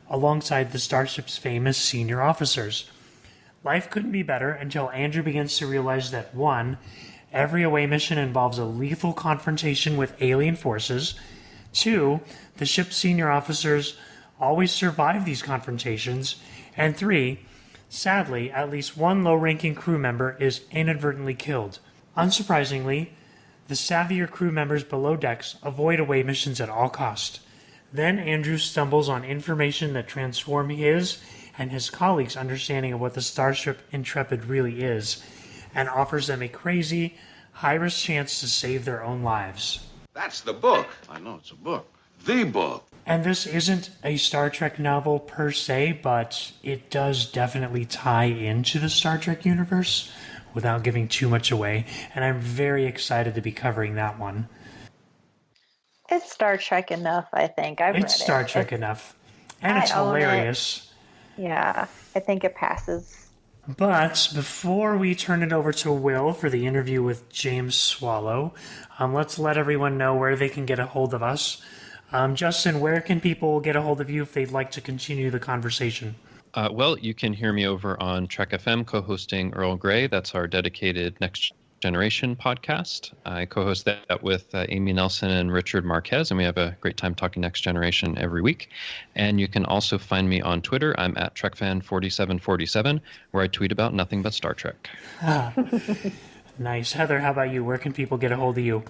S1: alongside the starship's famous senior officers. Life couldn't be better until Andrew begins to realize that 1. Every away mission involves a lethal confrontation with alien forces. 2. The ship's senior officers always survive these confrontations. And 3. Sadly, at least one low-ranking crew member is inadvertently killed. Unsurprisingly, the savvier crew members below decks avoid away missions at all costs. Then Andrew stumbles on information that transforms his and his colleagues' understanding of what the starship Intrepid really is, and offers them a crazy, high-risk chance to save their own lives.
S6: That's the book. I know it's a book. The book.
S1: And this isn't a Star Trek novel per se, but it does definitely tie into the Star Trek universe without giving too much away, and I'm very excited to be covering that one.
S3: It's Star Trek enough, I think. I've read it.
S1: It's Star Trek enough. And it's hilarious.
S3: Yeah, I think it passes.
S1: But before we turn it over to Will for the interview with James Swallow, let's let everyone know where they can get a hold of us. Justin, where can people get a hold of you if they'd like to continue the conversation?
S4: Well, you can hear me over on Trek FM co-hosting Earl Grey. That's our dedicated Next Generation podcast. I co-host that with Amy Nelson and Richard Marquez, and we have a great time talking Next Generation every week. And you can also find me on Twitter. I'm at TrekFan4747, where I tweet about nothing but Star Trek.
S1: Nice. Heather, how about you? Where can people get a hold of you?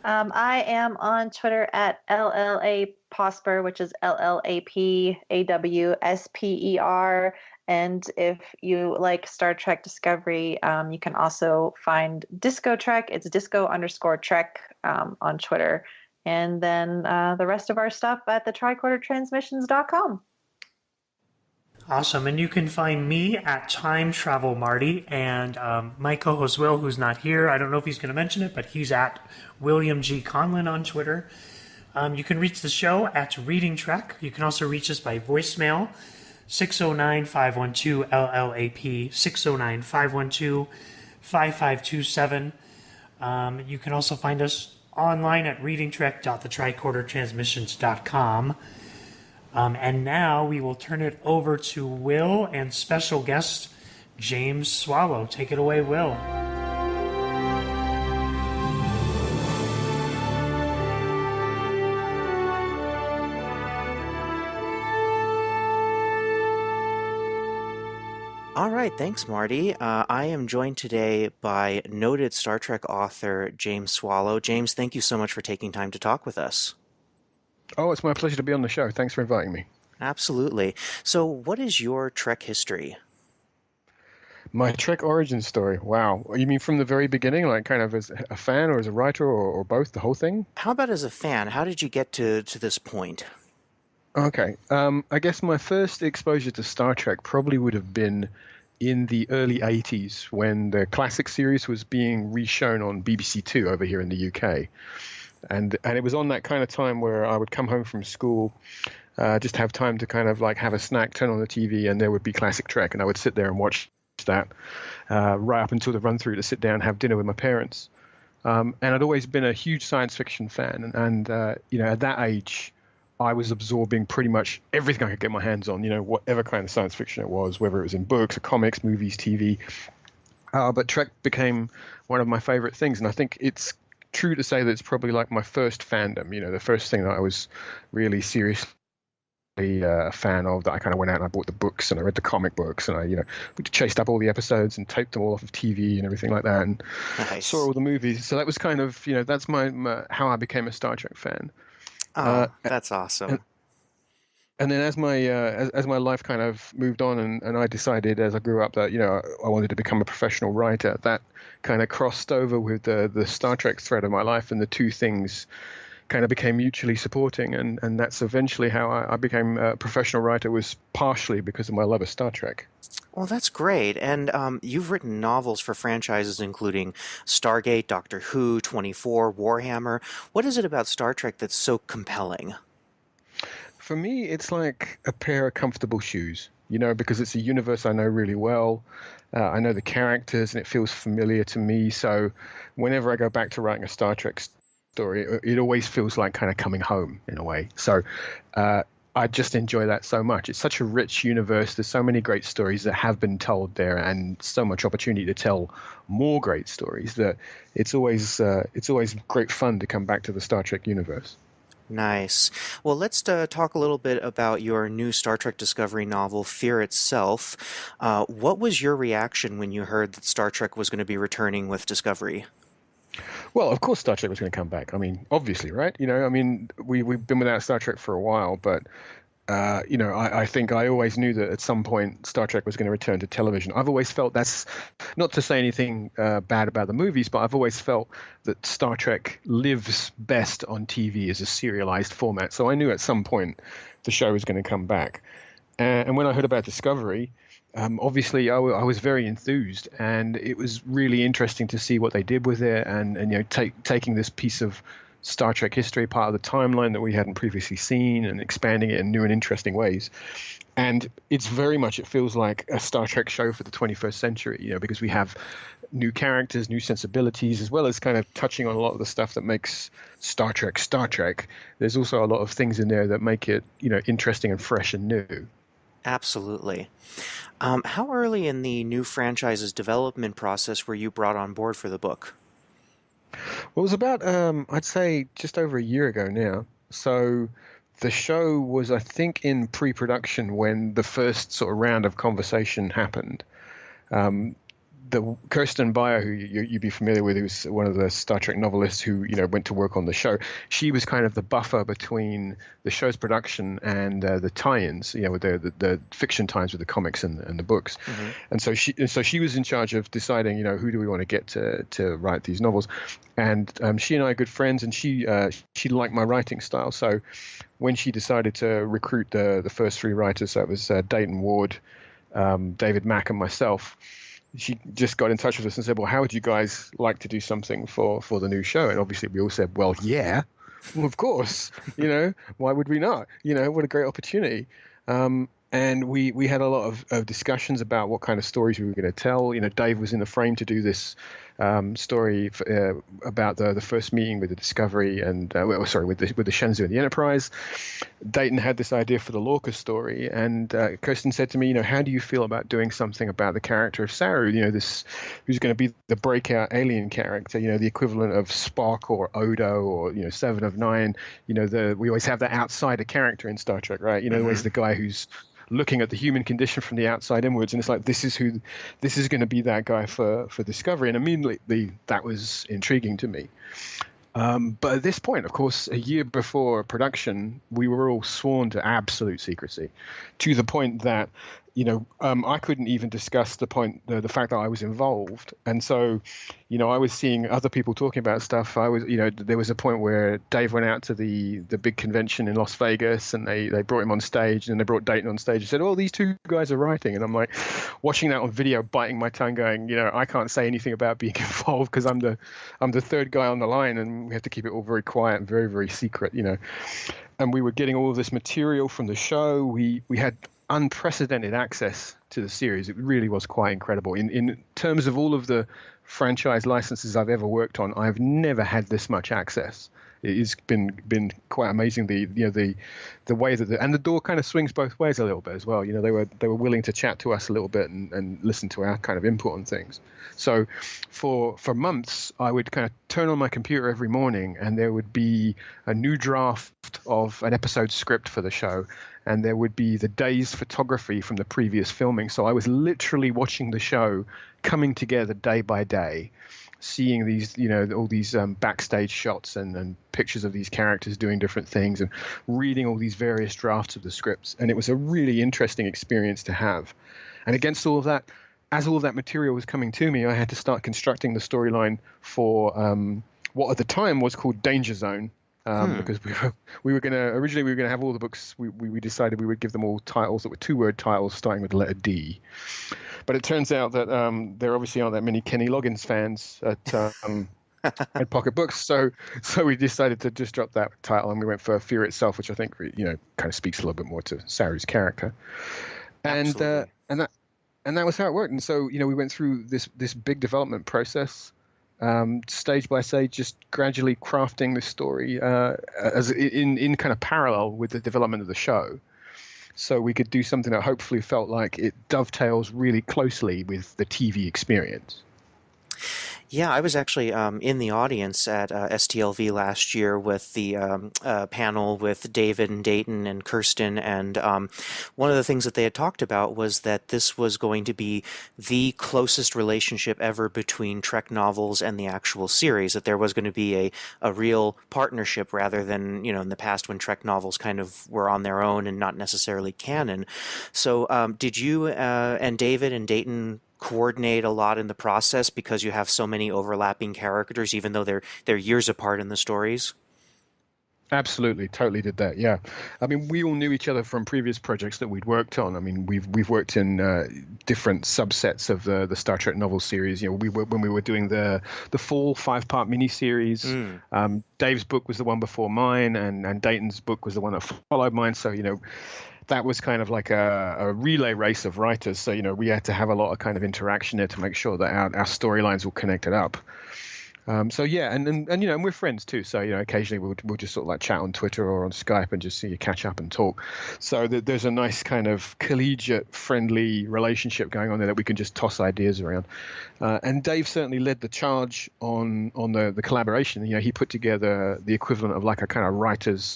S3: I am on Twitter at LLAPosper, which is LLAPAWSPER. And if you like Star Trek Discovery, you can also find Disco Trek. It's disco_Trek on Twitter. And then the rest of our stuff at the tricordertransmissions.com.
S1: Awesome. And you can find me at Time Travel Marty and my co-host Will, who's not here. I don't know if he's going to mention it, but he's at William G. Conlon on Twitter. You can reach the show at ReadingTrek. You can also reach us by voicemail, 609-512-LLAP, 609-512-5527. You can also find us online at readingtrek.thetricordertransmissions.com. And now we will turn it over to Will and special guest James Swallow. Take it away, Will.
S14: All right, thanks, Marty. I am joined today by noted Star Trek author James Swallow. James, thank you so much for taking time to talk with us.
S9: Oh, it's my pleasure to be on the show. Thanks for inviting me.
S14: Absolutely. So what is your Trek history?
S9: My Trek origin story. Wow. You mean from the very beginning, like kind of as a fan or as a writer or both, the whole thing?
S14: How about as a fan? How did you get to this point?
S9: Okay. I guess my first exposure to Star Trek probably would have been in the early 80s when the classic series was being reshown on BBC Two over here in the UK. And it was on that kind of time where I would come home from school, just have time to kind of like have a snack, turn on the TV, and there would be classic Trek. And I would sit there and watch that right up until the run through to sit down and have dinner with my parents. And I'd always been a huge science fiction fan. And at that age, I was absorbing pretty much everything I could get my hands on, whatever kind of science fiction it was, whether it was in books or comics, movies, TV. But Trek became one of my favorite things. And I think it's true to say that it's probably like my first fandom, the first thing that I was really seriously a fan of, that I kind of went out and I bought the books and I read the comic books and I, chased up all the episodes and taped them all off of TV and everything like that and
S14: nice.
S9: Saw all the movies. So that was kind of, that's my how I became a Star Trek fan.
S14: That's awesome.
S9: And then as my life kind of moved on and I decided as I grew up that, I wanted to become a professional writer, that kind of crossed over with the Star Trek thread of my life, and the two things kind of became mutually supporting. And that's eventually how I became a professional writer, was partially because of my love of Star Trek.
S14: Well, that's great. And you've written novels for franchises including Stargate, Doctor Who, 24, Warhammer. What is it about Star Trek that's so compelling?
S9: For me, it's like a pair of comfortable shoes, because it's a universe I know really well. I know the characters and it feels familiar to me. So whenever I go back to writing a Star Trek story, it always feels like kind of coming home in a way. So I just enjoy that so much. It's such a rich universe. There's so many great stories that have been told there and so much opportunity to tell more great stories that it's always great fun to come back to the Star Trek universe.
S14: Nice. Well, let's talk a little bit about your new Star Trek Discovery novel, Fear Itself. What was your reaction when you heard that Star Trek was going to be returning with Discovery?
S9: Well, of course Star Trek was going to come back. I mean, obviously, right? We've been without Star Trek for a while, but I think I always knew that at some point Star Trek was going to return to television. I've always felt that's not to say anything bad about the movies, but I've always felt that Star Trek lives best on TV as a serialized format. So I knew at some point the show was going to come back. And when I heard about Discovery, obviously I was very enthused, and it was really interesting to see what they did with it, and taking this piece of Star Trek history, part of the timeline that we hadn't previously seen, and expanding it in new and interesting ways. And it feels like a Star Trek show for the 21st century, because we have new characters, new sensibilities, as well as kind of touching on a lot of the stuff that makes Star Trek Star Trek. There's also a lot of things in there that make it, interesting and fresh and new.
S14: Absolutely. How early in the new franchise's development process were you brought on board for the book?
S9: Well, it was about, I'd say, just over a year ago now. So the show was, I think, in pre-production when the first sort of round of conversation happened. The Kirsten Beyer, who you'd be familiar with, who's one of the Star Trek novelists who went to work on the show, she was kind of the buffer between the show's production and the tie-ins, with the fiction ties with the comics and the books. Mm-hmm. And so she was in charge of deciding, who do we want to get to write these novels. And she and I are good friends, and she liked my writing style. So when she decided to recruit the first three writers, that was Dayton Ward, David Mack, and myself, she just got in touch with us and said, well, how would you guys like to do something for the new show? And obviously we all said, well, yeah, well, of course, why would we not? What a great opportunity. And we had a lot of discussions about what kind of stories we were going to tell. Dave was in the frame to do this story about the first meeting with the Discovery and with the Shenzhou and the Enterprise. Dayton had this idea for the Lorca story, and Kirsten said to me, how do you feel about doing something about the character of Saru? This who's going to be the breakout alien character, the equivalent of Spock or Odo or Seven of Nine. We always have that outsider character in Star Trek, right? Always the guy who's looking at the human condition from the outside inwards, and it's like this is going to be that guy for Discovery, and immediately that was intriguing to me. But at this point, of course, a year before production, we were all sworn to absolute secrecy, to the point that I couldn't even discuss the fact that I was involved. And so, I was seeing other people talking about stuff. There was a point where Dave went out to the big convention in Las Vegas, and they brought him on stage, and they brought Dayton on stage and said, oh, these two guys are writing. And I'm like watching that on video, biting my tongue going, I can't say anything about being involved because I'm the third guy on the line, and we have to keep it all very quiet and very, very secret, And we were getting all of this material from the show. We had unprecedented access to the series. It really was quite incredible. In terms of all of the franchise licenses I've ever worked on, I've never had this much access. It's been quite amazing. The way that and the door kind of swings both ways a little bit as well. They were willing to chat to us a little bit and listen to our kind of input on things. So for months, I would kind of turn on my computer every morning, and there would be a new draft of an episode script for the show, and there would be the day's photography from the previous filming. So I was literally watching the show coming together day by day, seeing these, all these backstage shots and pictures of these characters doing different things, and reading all these various drafts of the scripts. And it was a really interesting experience to have. And against all of that, as all of that material was coming to me, I had to start constructing the storyline for what at the time was called Danger Zone. Because we were originally have all the books. We decided we would give them all titles that were 2-word titles starting with the letter D. But it turns out that there obviously aren't that many Kenny Loggins fans at Pocket Books, so we decided to just drop that title, and we went for Fear Itself, which I think kind of speaks a little bit more to Saru's character. And and that was how it worked. And so we went through this big development process, stage by stage, just gradually crafting this story as in kind of parallel with the development of the show. So we could do something that hopefully felt like it dovetails really closely with the TV experience.
S14: Yeah, I was actually in the audience at STLV last year with the panel with David and Dayton and Kirsten, and one of the things that they had talked about was that this was going to be the closest relationship ever between Trek novels and the actual series, that there was going to be a real partnership rather than, in the past when Trek novels kind of were on their own and not necessarily canon. So did you and David and Dayton coordinate a lot in the process because you have so many overlapping characters, even though they're years apart in the stories?
S9: Absolutely, totally did that. Yeah, I mean, we all knew each other from previous projects that we'd worked on. I mean, we've worked in different subsets of the Star Trek novel series. When we were doing the Fall 5-part miniseries. Dave's book was the one before mine, and Dayton's book was the one that followed mine. So that was kind of like a relay race of writers. So, we had to have a lot of kind of interaction there to make sure that our storylines were connected up. So yeah, and we're friends too. So occasionally we'll just sort of like chat on Twitter or on Skype and just catch up and talk. So there's a nice kind of collegiate, friendly relationship going on there that we can just toss ideas around. And Dave certainly led the charge on the collaboration. He put together the equivalent of like a kind of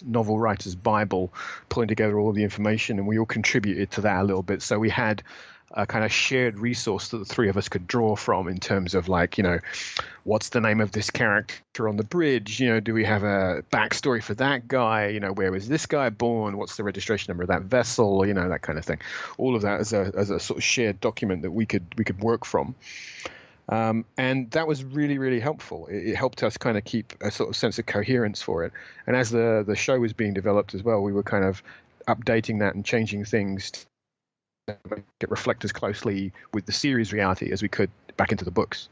S9: novel writer's Bible, pulling together all the information, and we all contributed to that a little bit. So we had a kind of shared resource that the three of us could draw from in terms of like, what's the name of this character on the bridge? Do we have a backstory for that guy? Where was this guy born? What's the registration number of that vessel? That kind of thing. All of that as a sort of shared document that we could work from. And that was really, really helpful. It helped us kind of keep a sort of sense of coherence for it. And as the show was being developed as well, we were kind of updating that and changing things to make it reflect as closely with the series reality as we could back into the books.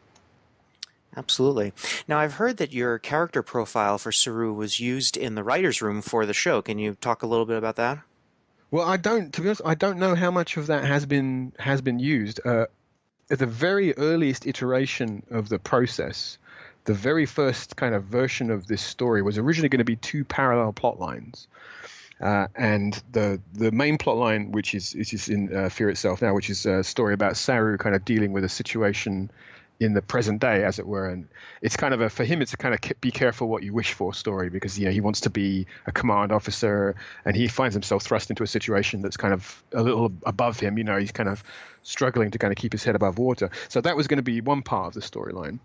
S14: Absolutely. Now, I've heard that your character profile for Saru was used in the writer's room for the show. Can you talk a little bit about that?
S9: Well, to be honest, I don't know how much of that has been used. At the very earliest iteration of the process, the very first kind of version of this story was originally going to be 2 parallel plot lines. And the main plot line, which is in Fear Itself now, which is a story about Saru kind of dealing with a situation in the present day, as it were. And it's kind of for him, it's a kind of be careful what you wish for story, because he wants to be a command officer, and he finds himself thrust into a situation that's kind of a little above him. He's kind of struggling to kind of keep his head above water. So that was going to be one part of the storyline.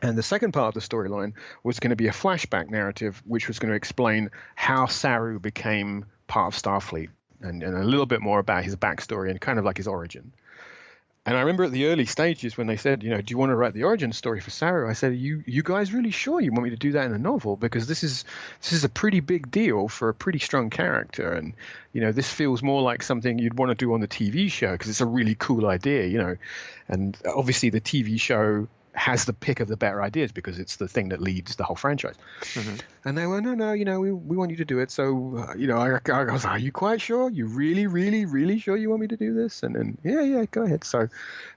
S9: And the second part of the storyline was going to be a flashback narrative, which was going to explain how Saru became part of Starfleet and a little bit more about his backstory and kind of like his origin. And I remember at the early stages when they said, do you want to write the origin story for Saru? I said, you guys really sure you want me to do that in a novel? Because this is a pretty big deal for a pretty strong character. And, this feels more like something you'd want to do on the TV show because it's a really cool idea, And obviously the TV show has the pick of the better ideas because it's the thing that leads the whole franchise. Mm-hmm. And they were, no, we want you to do it. So, I was like, are you quite sure? You really, really, really sure you want me to do this? And then, yeah, go ahead. So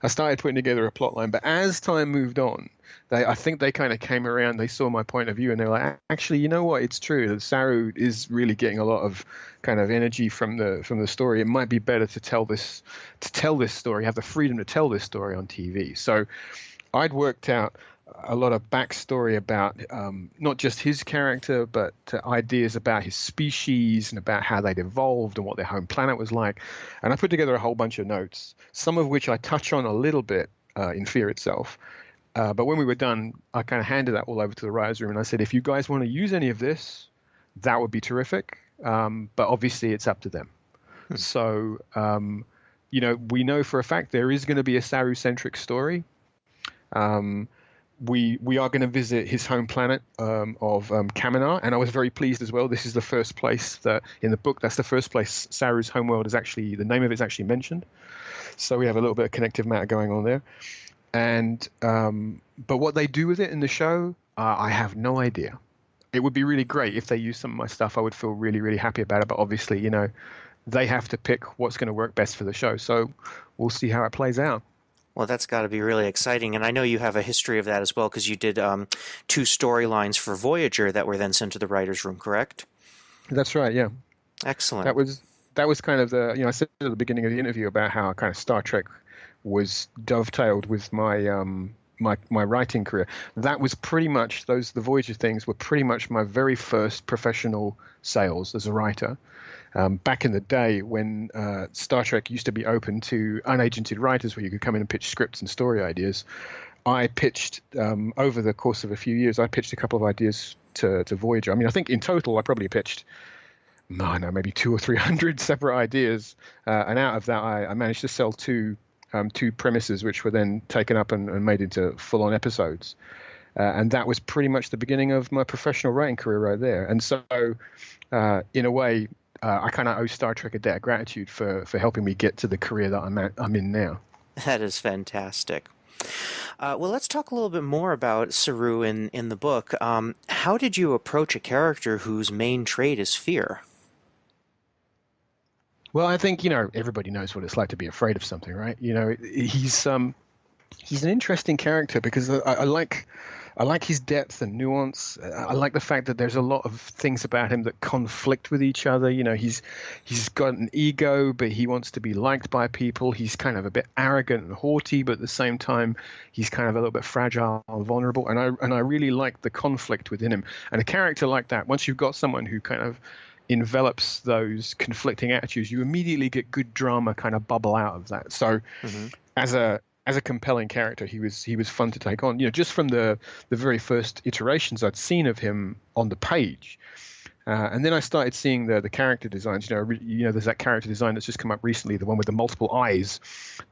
S9: I started putting together a plot line. But as time moved on, I think they kind of came around, they saw my point of view, and they were like, actually, you know what? It's true that Saru is really getting a lot of kind of energy from the story. It might be better to tell this story, have the freedom to tell this story on TV. So I'd worked out a lot of backstory about not just his character, but ideas about his species and about how they'd evolved and what their home planet was like. And I put together a whole bunch of notes, some of which I touch on a little bit in Fear Itself. But when we were done, I kind of handed that all over to the writer's room, and I said, if you guys want to use any of this, that would be terrific. But obviously, it's up to them. So, we know for a fact there is going to be a Saru-centric story. We are going to visit his home planet of Kaminar, and I was very pleased as well. This is the first place that in the book, that's the first place Saru's homeworld is actually, the name of it's actually mentioned. So we have a little bit of connective matter going on there. And but what they do with it in the show, I have no idea. It would be really great if they use some of my stuff. I would feel really, really happy about it. But obviously, they have to pick what's going to work best for the show. So we'll see how it plays out.
S14: Well, that's got to be really exciting. And I know you have a history of that as well, because you did 2 storylines for Voyager that were then sent to the writer's room, correct?
S9: That's right, yeah.
S14: Excellent.
S9: That was kind of the, I said at the beginning of the interview about how kind of Star Trek was dovetailed with my my writing career. That was pretty much, the Voyager things were pretty much my very first professional sales as a writer. Back in the day when Star Trek used to be open to unagented writers where you could come in and pitch scripts and story ideas, I pitched, over the course of a few years, I pitched a couple of ideas to Voyager. I mean, I think in total I probably pitched, maybe 200 or 300 separate ideas. And out of that, I managed to sell two premises, which were then taken up and made into full-on episodes. And that was pretty much the beginning of my professional writing career right there. And so, in a way, I kind of owe Star Trek a debt of gratitude for helping me get to the career that I'm in now.
S14: That is fantastic. Well, let's talk a little bit more about Saru in the book. How did you approach a character whose main trait is fear?
S9: Well, I think, everybody knows what it's like to be afraid of something, right? He's an interesting character because I like his depth and nuance. I like the fact that there's a lot of things about him that conflict with each other. He's got an ego, but he wants to be liked by people. He's kind of a bit arrogant and haughty, but at the same time, he's kind of a little bit fragile and vulnerable. And I really like the conflict within him. And a character like that, once you've got someone who kind of envelops those conflicting attitudes, you immediately get good drama kind of bubble out of that. So as a compelling character, he was fun to take on. Just from the very first iterations I'd seen of him on the page, and then I started seeing the character designs. There's that character design that's just come up recently, the one with the multiple eyes.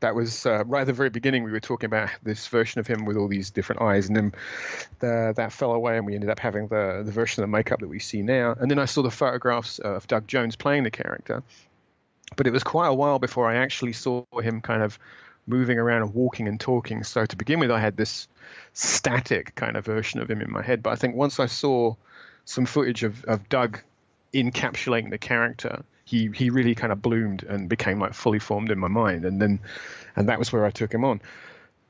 S9: That was right at the very beginning. We were talking about this version of him with all these different eyes, and then that fell away, and we ended up having the version of the makeup that we see now. And then I saw the photographs of Doug Jones playing the character, but it was quite a while before I actually saw him kind of moving around and walking and talking. So to begin with, I had this static kind of version of him in my head. But I think once I saw some footage of Doug encapsulating the character, he really kind of bloomed and became like fully formed in my mind. And that was where I took him on.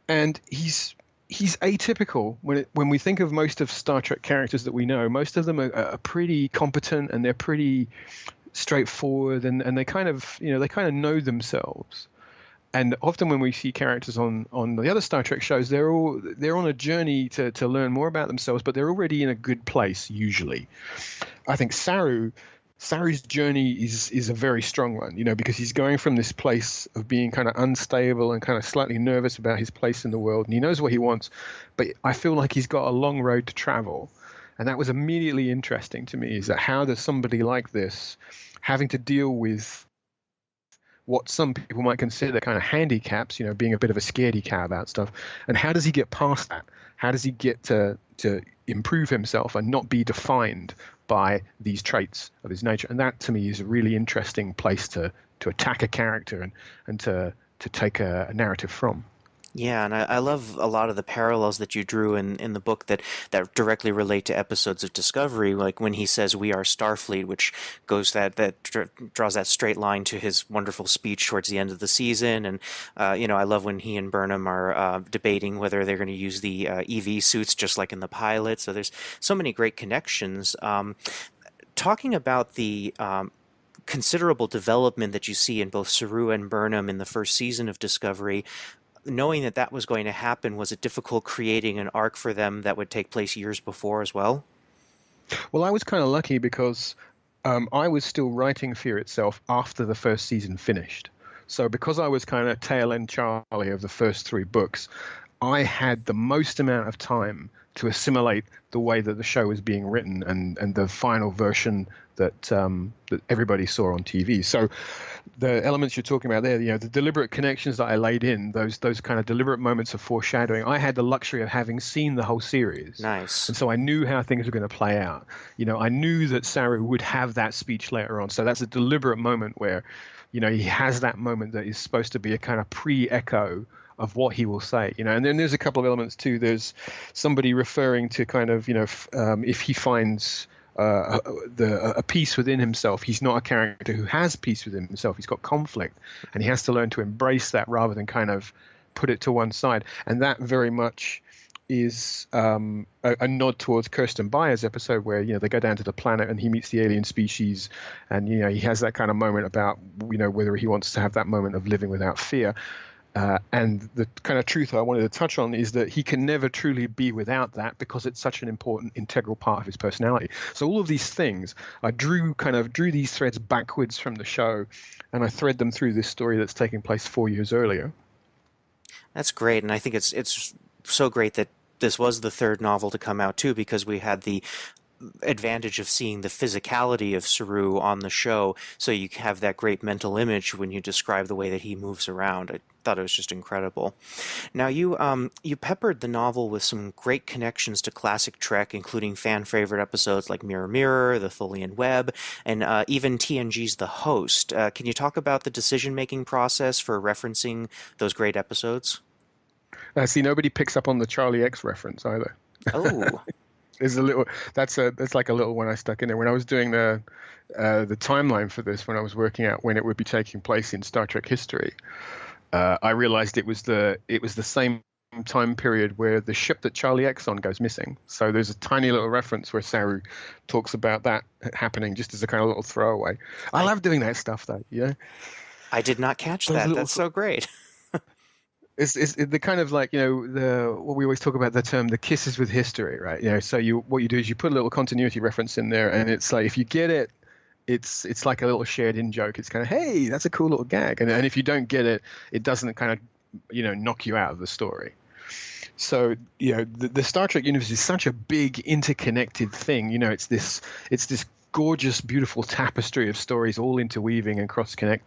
S9: And he's atypical. When we think of most of Star Trek characters that we know, most of them are pretty competent and they're pretty straightforward and they kind of know themselves. And often when we see characters on the other Star Trek shows, they're on a journey to learn more about themselves, but they're already in a good place usually. I think Saru's journey is a very strong one, because he's going from this place of being kind of unstable and kind of slightly nervous about his place in the world, and he knows what he wants, but I feel like he's got a long road to travel. And that was immediately interesting to me, is that how does somebody like this, having to deal with what some people might consider kind of handicaps, being a bit of a scaredy cat about stuff. And how does he get past that? How does he get to improve himself and not be defined by these traits of his nature? And that to me is a really interesting place to attack a character and to take a narrative from.
S14: Yeah, and I love a lot of the parallels that you drew in the book that directly relate to episodes of Discovery, like when he says "We are Starfleet," which goes draws that straight line to his wonderful speech towards the end of the season, and I love when he and Burnham are debating whether they're going to use the EV suits just like in the pilot. So there's so many great connections. Talking about the considerable development that you see in both Saru and Burnham in the first season of Discovery. Knowing that was going to happen, was it difficult creating an arc for them that would take place years before as well?
S9: Well, I was kind of lucky because I was still writing Fear Itself after the first season finished. So because I was kind of tail end Charlie of the first 3 books, I had the most amount of time to assimilate the way that the show was being written and the final version that everybody saw on TV. So the elements you're talking about there, the deliberate connections that I laid in, those kind of deliberate moments of foreshadowing, I had the luxury of having seen the whole series.
S14: Nice.
S9: And so I knew how things were going to play out. I knew that Saru would have that speech later on. So that's a deliberate moment where he has that moment that is supposed to be a kind of pre-echo of what he will say, and then there's a couple of elements too. There's somebody referring to kind of, if he finds a peace within himself, he's not a character who has peace within himself. He's got conflict, and he has to learn to embrace that rather than kind of put it to one side. And that very much is a nod towards Kirsten Byers' episode where they go down to the planet and he meets the alien species, and he has that kind of moment about whether he wants to have that moment of living without fear. And the kind of truth I wanted to touch on is that he can never truly be without that because it's such an important integral part of his personality. So all of these things, I drew these threads backwards from the show, and I thread them through this story that's taking place 4 years earlier.
S14: That's great, and I think it's so great that this was the third novel to come out too, because we had the advantage of seeing the physicality of Saru on the show, so you have that great mental image when you describe the way that he moves around. I thought it was just incredible. Now you peppered the novel with some great connections to classic Trek, including fan favorite episodes like Mirror Mirror, The Tholian Web, and even TNG's The Host. Can you talk about the decision-making process for referencing those great episodes?
S9: See, nobody picks up on the Charlie X reference either.
S14: Oh.
S9: There's a little. That's like a little one I stuck in there when I was doing the timeline for this. When I was working out when it would be taking place in Star Trek history, I realized it was the same time period where the ship that Charlie X on goes missing. So there's a tiny little reference where Saru talks about that happening, just as a kind of little throwaway. I love doing that stuff, though.
S14: I did not catch that. That's so great.
S9: It's the kind of like, what we always talk about, the term, the kisses with history, right? So what you do is you put a little continuity reference in there, and it's like, if you get it, it's like a little shared in joke. It's kind of, hey, that's a cool little gag. And if you don't get it, it doesn't kind of, knock you out of the story. So, the Star Trek universe is such a big interconnected thing. It's this gorgeous, beautiful tapestry of stories all interweaving and cross-connecting.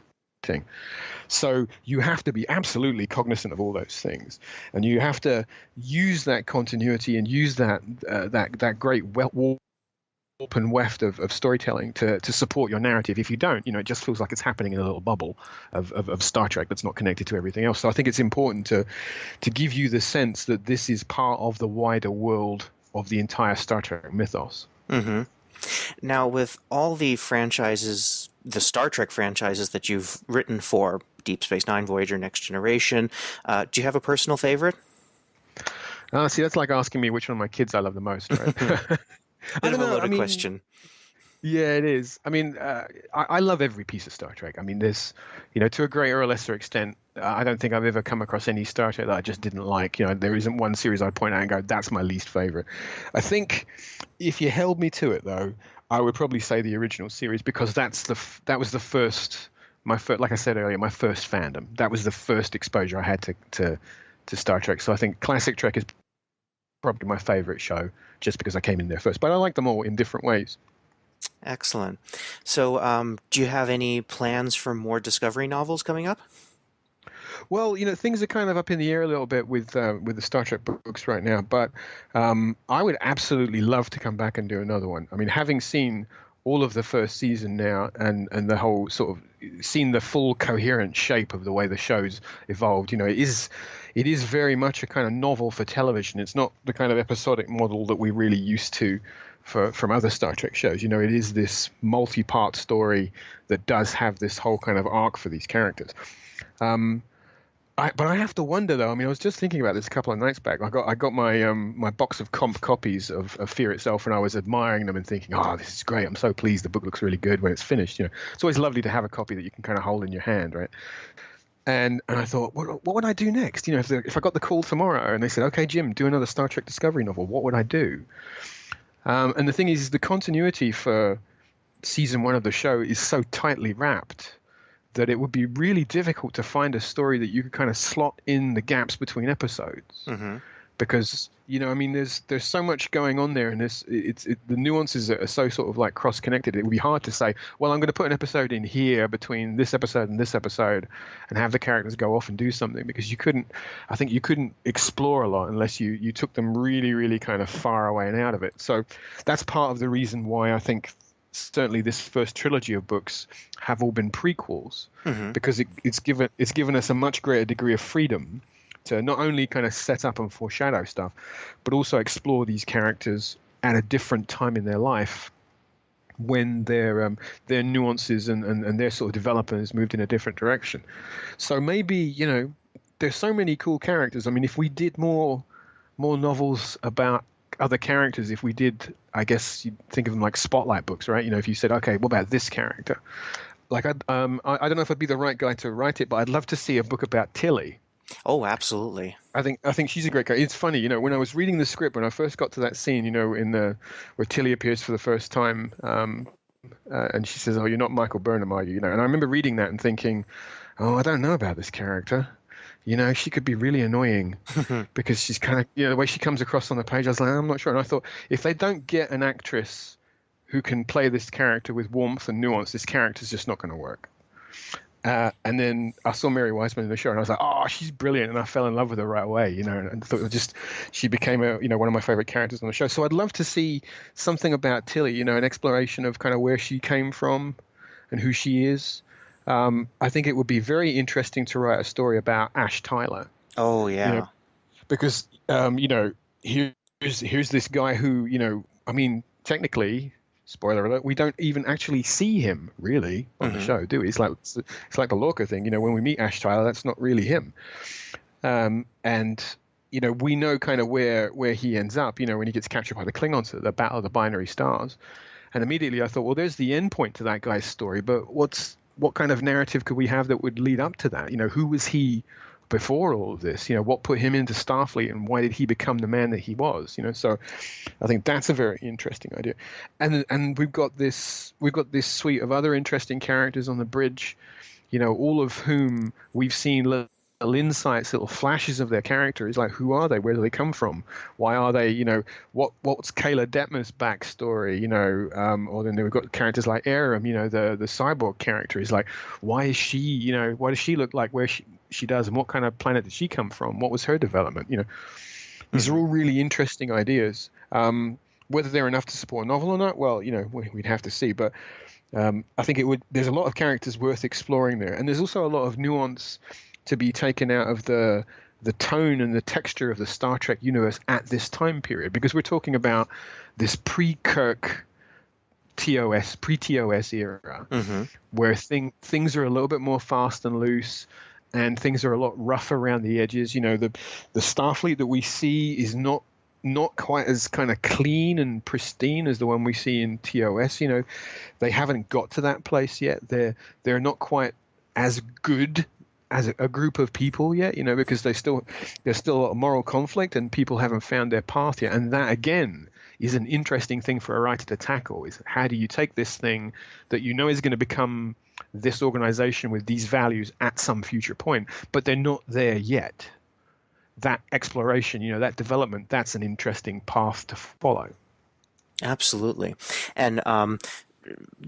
S9: So you have to be absolutely cognizant of all those things, and you have to use that continuity and use that great warp and weft of storytelling to support your narrative. If you don't, it just feels like it's happening in a little bubble of Star Trek that's not connected to everything else. So I think it's important to give you the sense that this is part of the wider world of the entire Star Trek mythos.
S14: Mm-hmm. Now, with all the franchises, the Star Trek franchises that you've written for, Deep Space Nine, Voyager, Next Generation, do you have a personal favorite?
S9: See, that's like asking me which one of my kids I love the most, right?
S14: Bit of a loaded question.
S9: Yeah, it is. I mean, I love every piece of Star Trek. I mean, there's, to a greater or lesser extent, I don't think I've ever come across any Star Trek that I just didn't like. There isn't one series I'd point out and go, that's my least favorite. I think if you held me to it, though, I would probably say the original series, because that was the first, like I said earlier, my first fandom. That was the first exposure I had to Star Trek. So I think classic Trek is probably my favorite show, just because I came in there first. But I like them all in different ways.
S14: Excellent. So do you have any plans for more Discovery novels coming up?
S9: Well, things are kind of up in the air a little bit with the Star Trek books right now, but I would absolutely love to come back and do another one. I mean, having seen all of the first season now and the whole sort of seen the full coherent shape of the way the show's evolved, it is very much a kind of novel for television. It's not the kind of episodic model that we're really used to from other Star Trek shows. It is this multi-part story that does have this whole kind of arc for these characters. But I have to wonder, though. I mean, I was just thinking about this a couple of nights back. I got my my box of comp copies of Fear Itself, and I was admiring them and thinking, oh, this is great. I'm so pleased the book looks really good when it's finished. It's always lovely to have a copy that you can kind of hold in your hand, right? And I thought, what would I do next? If I got the call tomorrow and they said, okay, Jim, do another Star Trek Discovery novel, what would I do? And the thing is the continuity for season 1 of the show is so tightly wrapped that it would be really difficult to find a story that you could kind of slot in the gaps between episodes. Mm-hmm. Because, there's so much going on there, and the nuances are so sort of like cross-connected. It would be hard to say, well, I'm going to put an episode in here between this episode and this episode and have the characters go off and do something, because you couldn't explore a lot unless you took them really, really kind of far away and out of it. So that's part of the reason why I think certainly this first trilogy of books have all been prequels, because it's given us a much greater degree of freedom to not only kind of set up and foreshadow stuff, but also explore these characters at a different time in their life, when their nuances and their sort of development has moved in a different direction. So maybe, you know, there's so many cool characters. I mean, if we did more novels about other characters, if we did, I guess you'd think of them like spotlight books, right? You know, if you said, okay, what about this character? Like, I don't know if I'd be the right guy to write it, but I'd love to see a book about Tilly.
S14: Oh, absolutely.
S9: I think she's a great character. It's funny, you know, when I was reading the script, when I first got to that scene, you know, where Tilly appears for the first time, and she says, "Oh, you're not Michael Burnham, are you?" You know, and I remember reading that and thinking, "Oh, I don't know about this character. You know, she could be really annoying because she's kind of, you know, the way she comes across on the page." I was like, "I'm not sure." And I thought, if they don't get an actress who can play this character with warmth and nuance, this character's just not going to work. And then I saw Mary Wiseman in the show, and I was like, "Oh, she's brilliant!" And I fell in love with her right away, you know. And thought she became one of my favorite characters on the show. So I'd love to see something about Tilly, you know, an exploration of kind of where she came from and who she is. I think it would be very interesting to write a story about Ash Tyler.
S14: Oh yeah,
S9: you know, because you know, here's this guy who, you know, I mean, technically, spoiler alert, we don't even actually see him really on the show, do we? It's like the Lorca thing, you know, when we meet Ash Tyler, that's not really him. And you know, we know kind of where he ends up, you know, when he gets captured by the Klingons at the Battle of the Binary Stars. And immediately I thought, well, there's the end point to that guy's story, but what kind of narrative could we have that would lead up to that? You know, who was he before all of this? You know, what put him into Starfleet, and why did he become the man that he was? You know, so I think that's a very interesting idea. And we've got this suite of other interesting characters on the bridge, you know, all of whom we've seen little insights, little flashes of their character. Is like, who are they? Where do they come from? Why are they? You know, what's Kayla Detmer's backstory? You know, or then we've got characters like Aram, you know, the cyborg character. Is like, why is she? You know, why does she look like where she does, and what kind of planet did she come from? What was her development? You know, these are all really interesting ideas. Whether they're enough to support a novel or not, well, you know, we'd have to see. But I think there's a lot of characters worth exploring there, and there's also a lot of nuance to be taken out of the tone and the texture of the Star Trek universe at this time period, because we're talking about this pre-Kirk pre-TOS era, where things are a little bit more fast and loose, and things are a lot rough around the edges. You know, the Starfleet that we see is not quite as kind of clean and pristine as the one we see in TOS. You know, they haven't got to that place yet. They're not quite as good as a group of people yet, you know, because there's still a lot of moral conflict and people haven't found their path yet. And that, again, is an interesting thing for a writer to tackle, is how do you take this thing that you know is going to become this organization with these values at some future point, but they're not there yet. That exploration, you know, that development, that's an interesting path to follow.
S14: Absolutely. And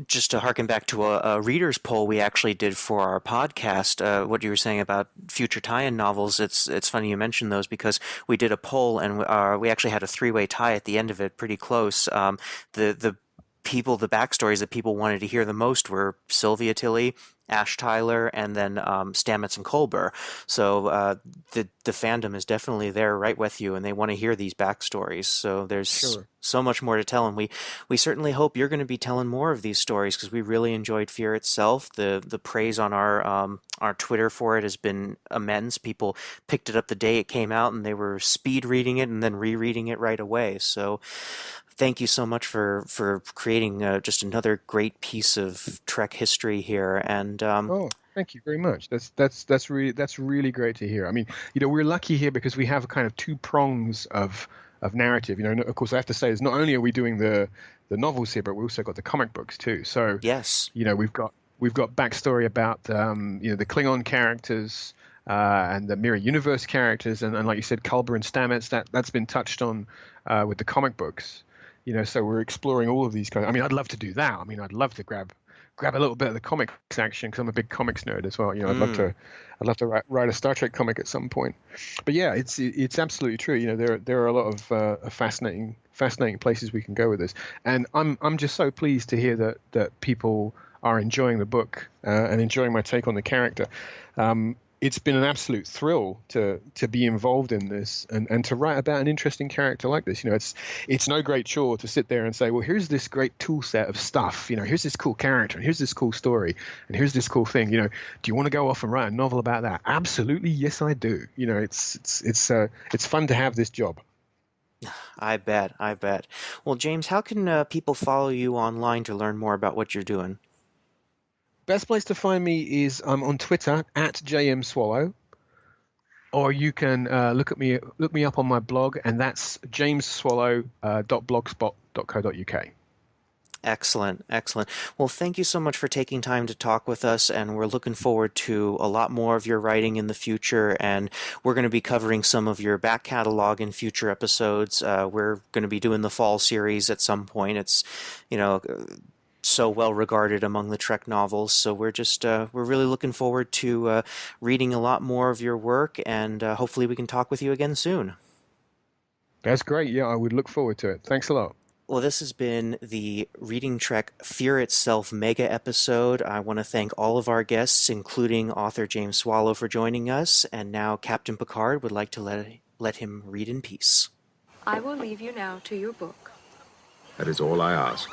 S14: just to harken back to a reader's poll we actually did for our podcast, what you were saying about future tie-in novels, it's funny you mentioned those, because we did a poll and we actually had a three-way tie at the end of it, pretty close. The backstories that people wanted to hear the most were Sylvia Tilly, Ash Tyler, and then Stamets and Culber. So the fandom is definitely there right with you, and they want to hear these backstories. So there's so much more to tell, and we certainly hope you're going to be telling more of these stories, because we really enjoyed Fear itself. The praise on our Twitter for it has been immense. People picked it up the day it came out, and they were speed reading it and then rereading it right away. So thank you so much for creating just another great piece of Trek history here. And
S9: thank you very much. That's really great to hear. I mean, you know, we're lucky here because we have kind of two prongs of narrative. You know, of course, I have to say, is not only are we doing the novels here, but we also got the comic books too. So
S14: yes,
S9: you know, we've got backstory about you know, the Klingon characters. And the Mirror Universe characters, and like you said, Culber and Stamets, that's been touched on with the comic books. You know, so we're exploring all of these kinds. I mean, I'd love to do that. I mean, I'd love to grab grab a little bit of the comics action because I'm a big comics nerd as well. I'd love to write a Star Trek comic at some point. But yeah, it's absolutely true. There are a lot of fascinating places we can go with this, and I'm just so pleased to hear that people are enjoying the book and enjoying my take on the character. It's been an absolute thrill to be involved in this and to write about an interesting character like this. It's no great chore to sit there and say, well, here's this great tool set of stuff. Here's this cool character, and here's this cool story, and here's this cool thing. Do you want to go off and write a novel about that? Absolutely, yes, I do. It's fun to have this job.
S14: I bet. Well, James, how can people follow you online to learn more about what you're doing?
S9: Best place to find me is on Twitter @JMSwallow, or you can look me up on my blog, and that's jamesswallow.blogspot.co.uk.
S14: Excellent. Well, thank you so much for taking time to talk with us, and we're looking forward to a lot more of your writing in the future, and we're going to be covering some of your back catalog in future episodes. We're going to be doing the fall series at some point. It's, so well regarded among the Trek novels, so we're really looking forward to reading a lot more of your work, and hopefully we can talk with you again soon.
S9: That's great. Yeah, I would look forward to it. Thanks a lot.
S14: Well, this has been the Reading Trek Fear Itself mega episode. I want to thank all of our guests, including author James Swallow, for joining us, and now Captain Picard would like to let him read in peace.
S15: I will leave you now to your book.
S12: That is all I ask.